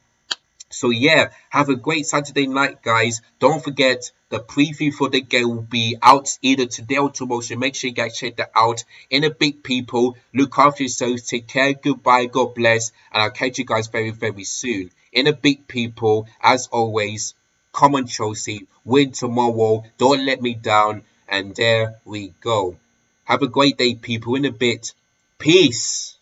So yeah, have a great Saturday night, guys. Don't forget, the preview for the game will be out either today or tomorrow, so make sure you guys check that out. In a big, people, look after yourselves, take care, goodbye, God bless, and I'll catch you guys very, very soon. In a big, people, as always, come on Chelsea, win tomorrow, don't let me down, and there we go. Have a great day, people. In a bit, peace.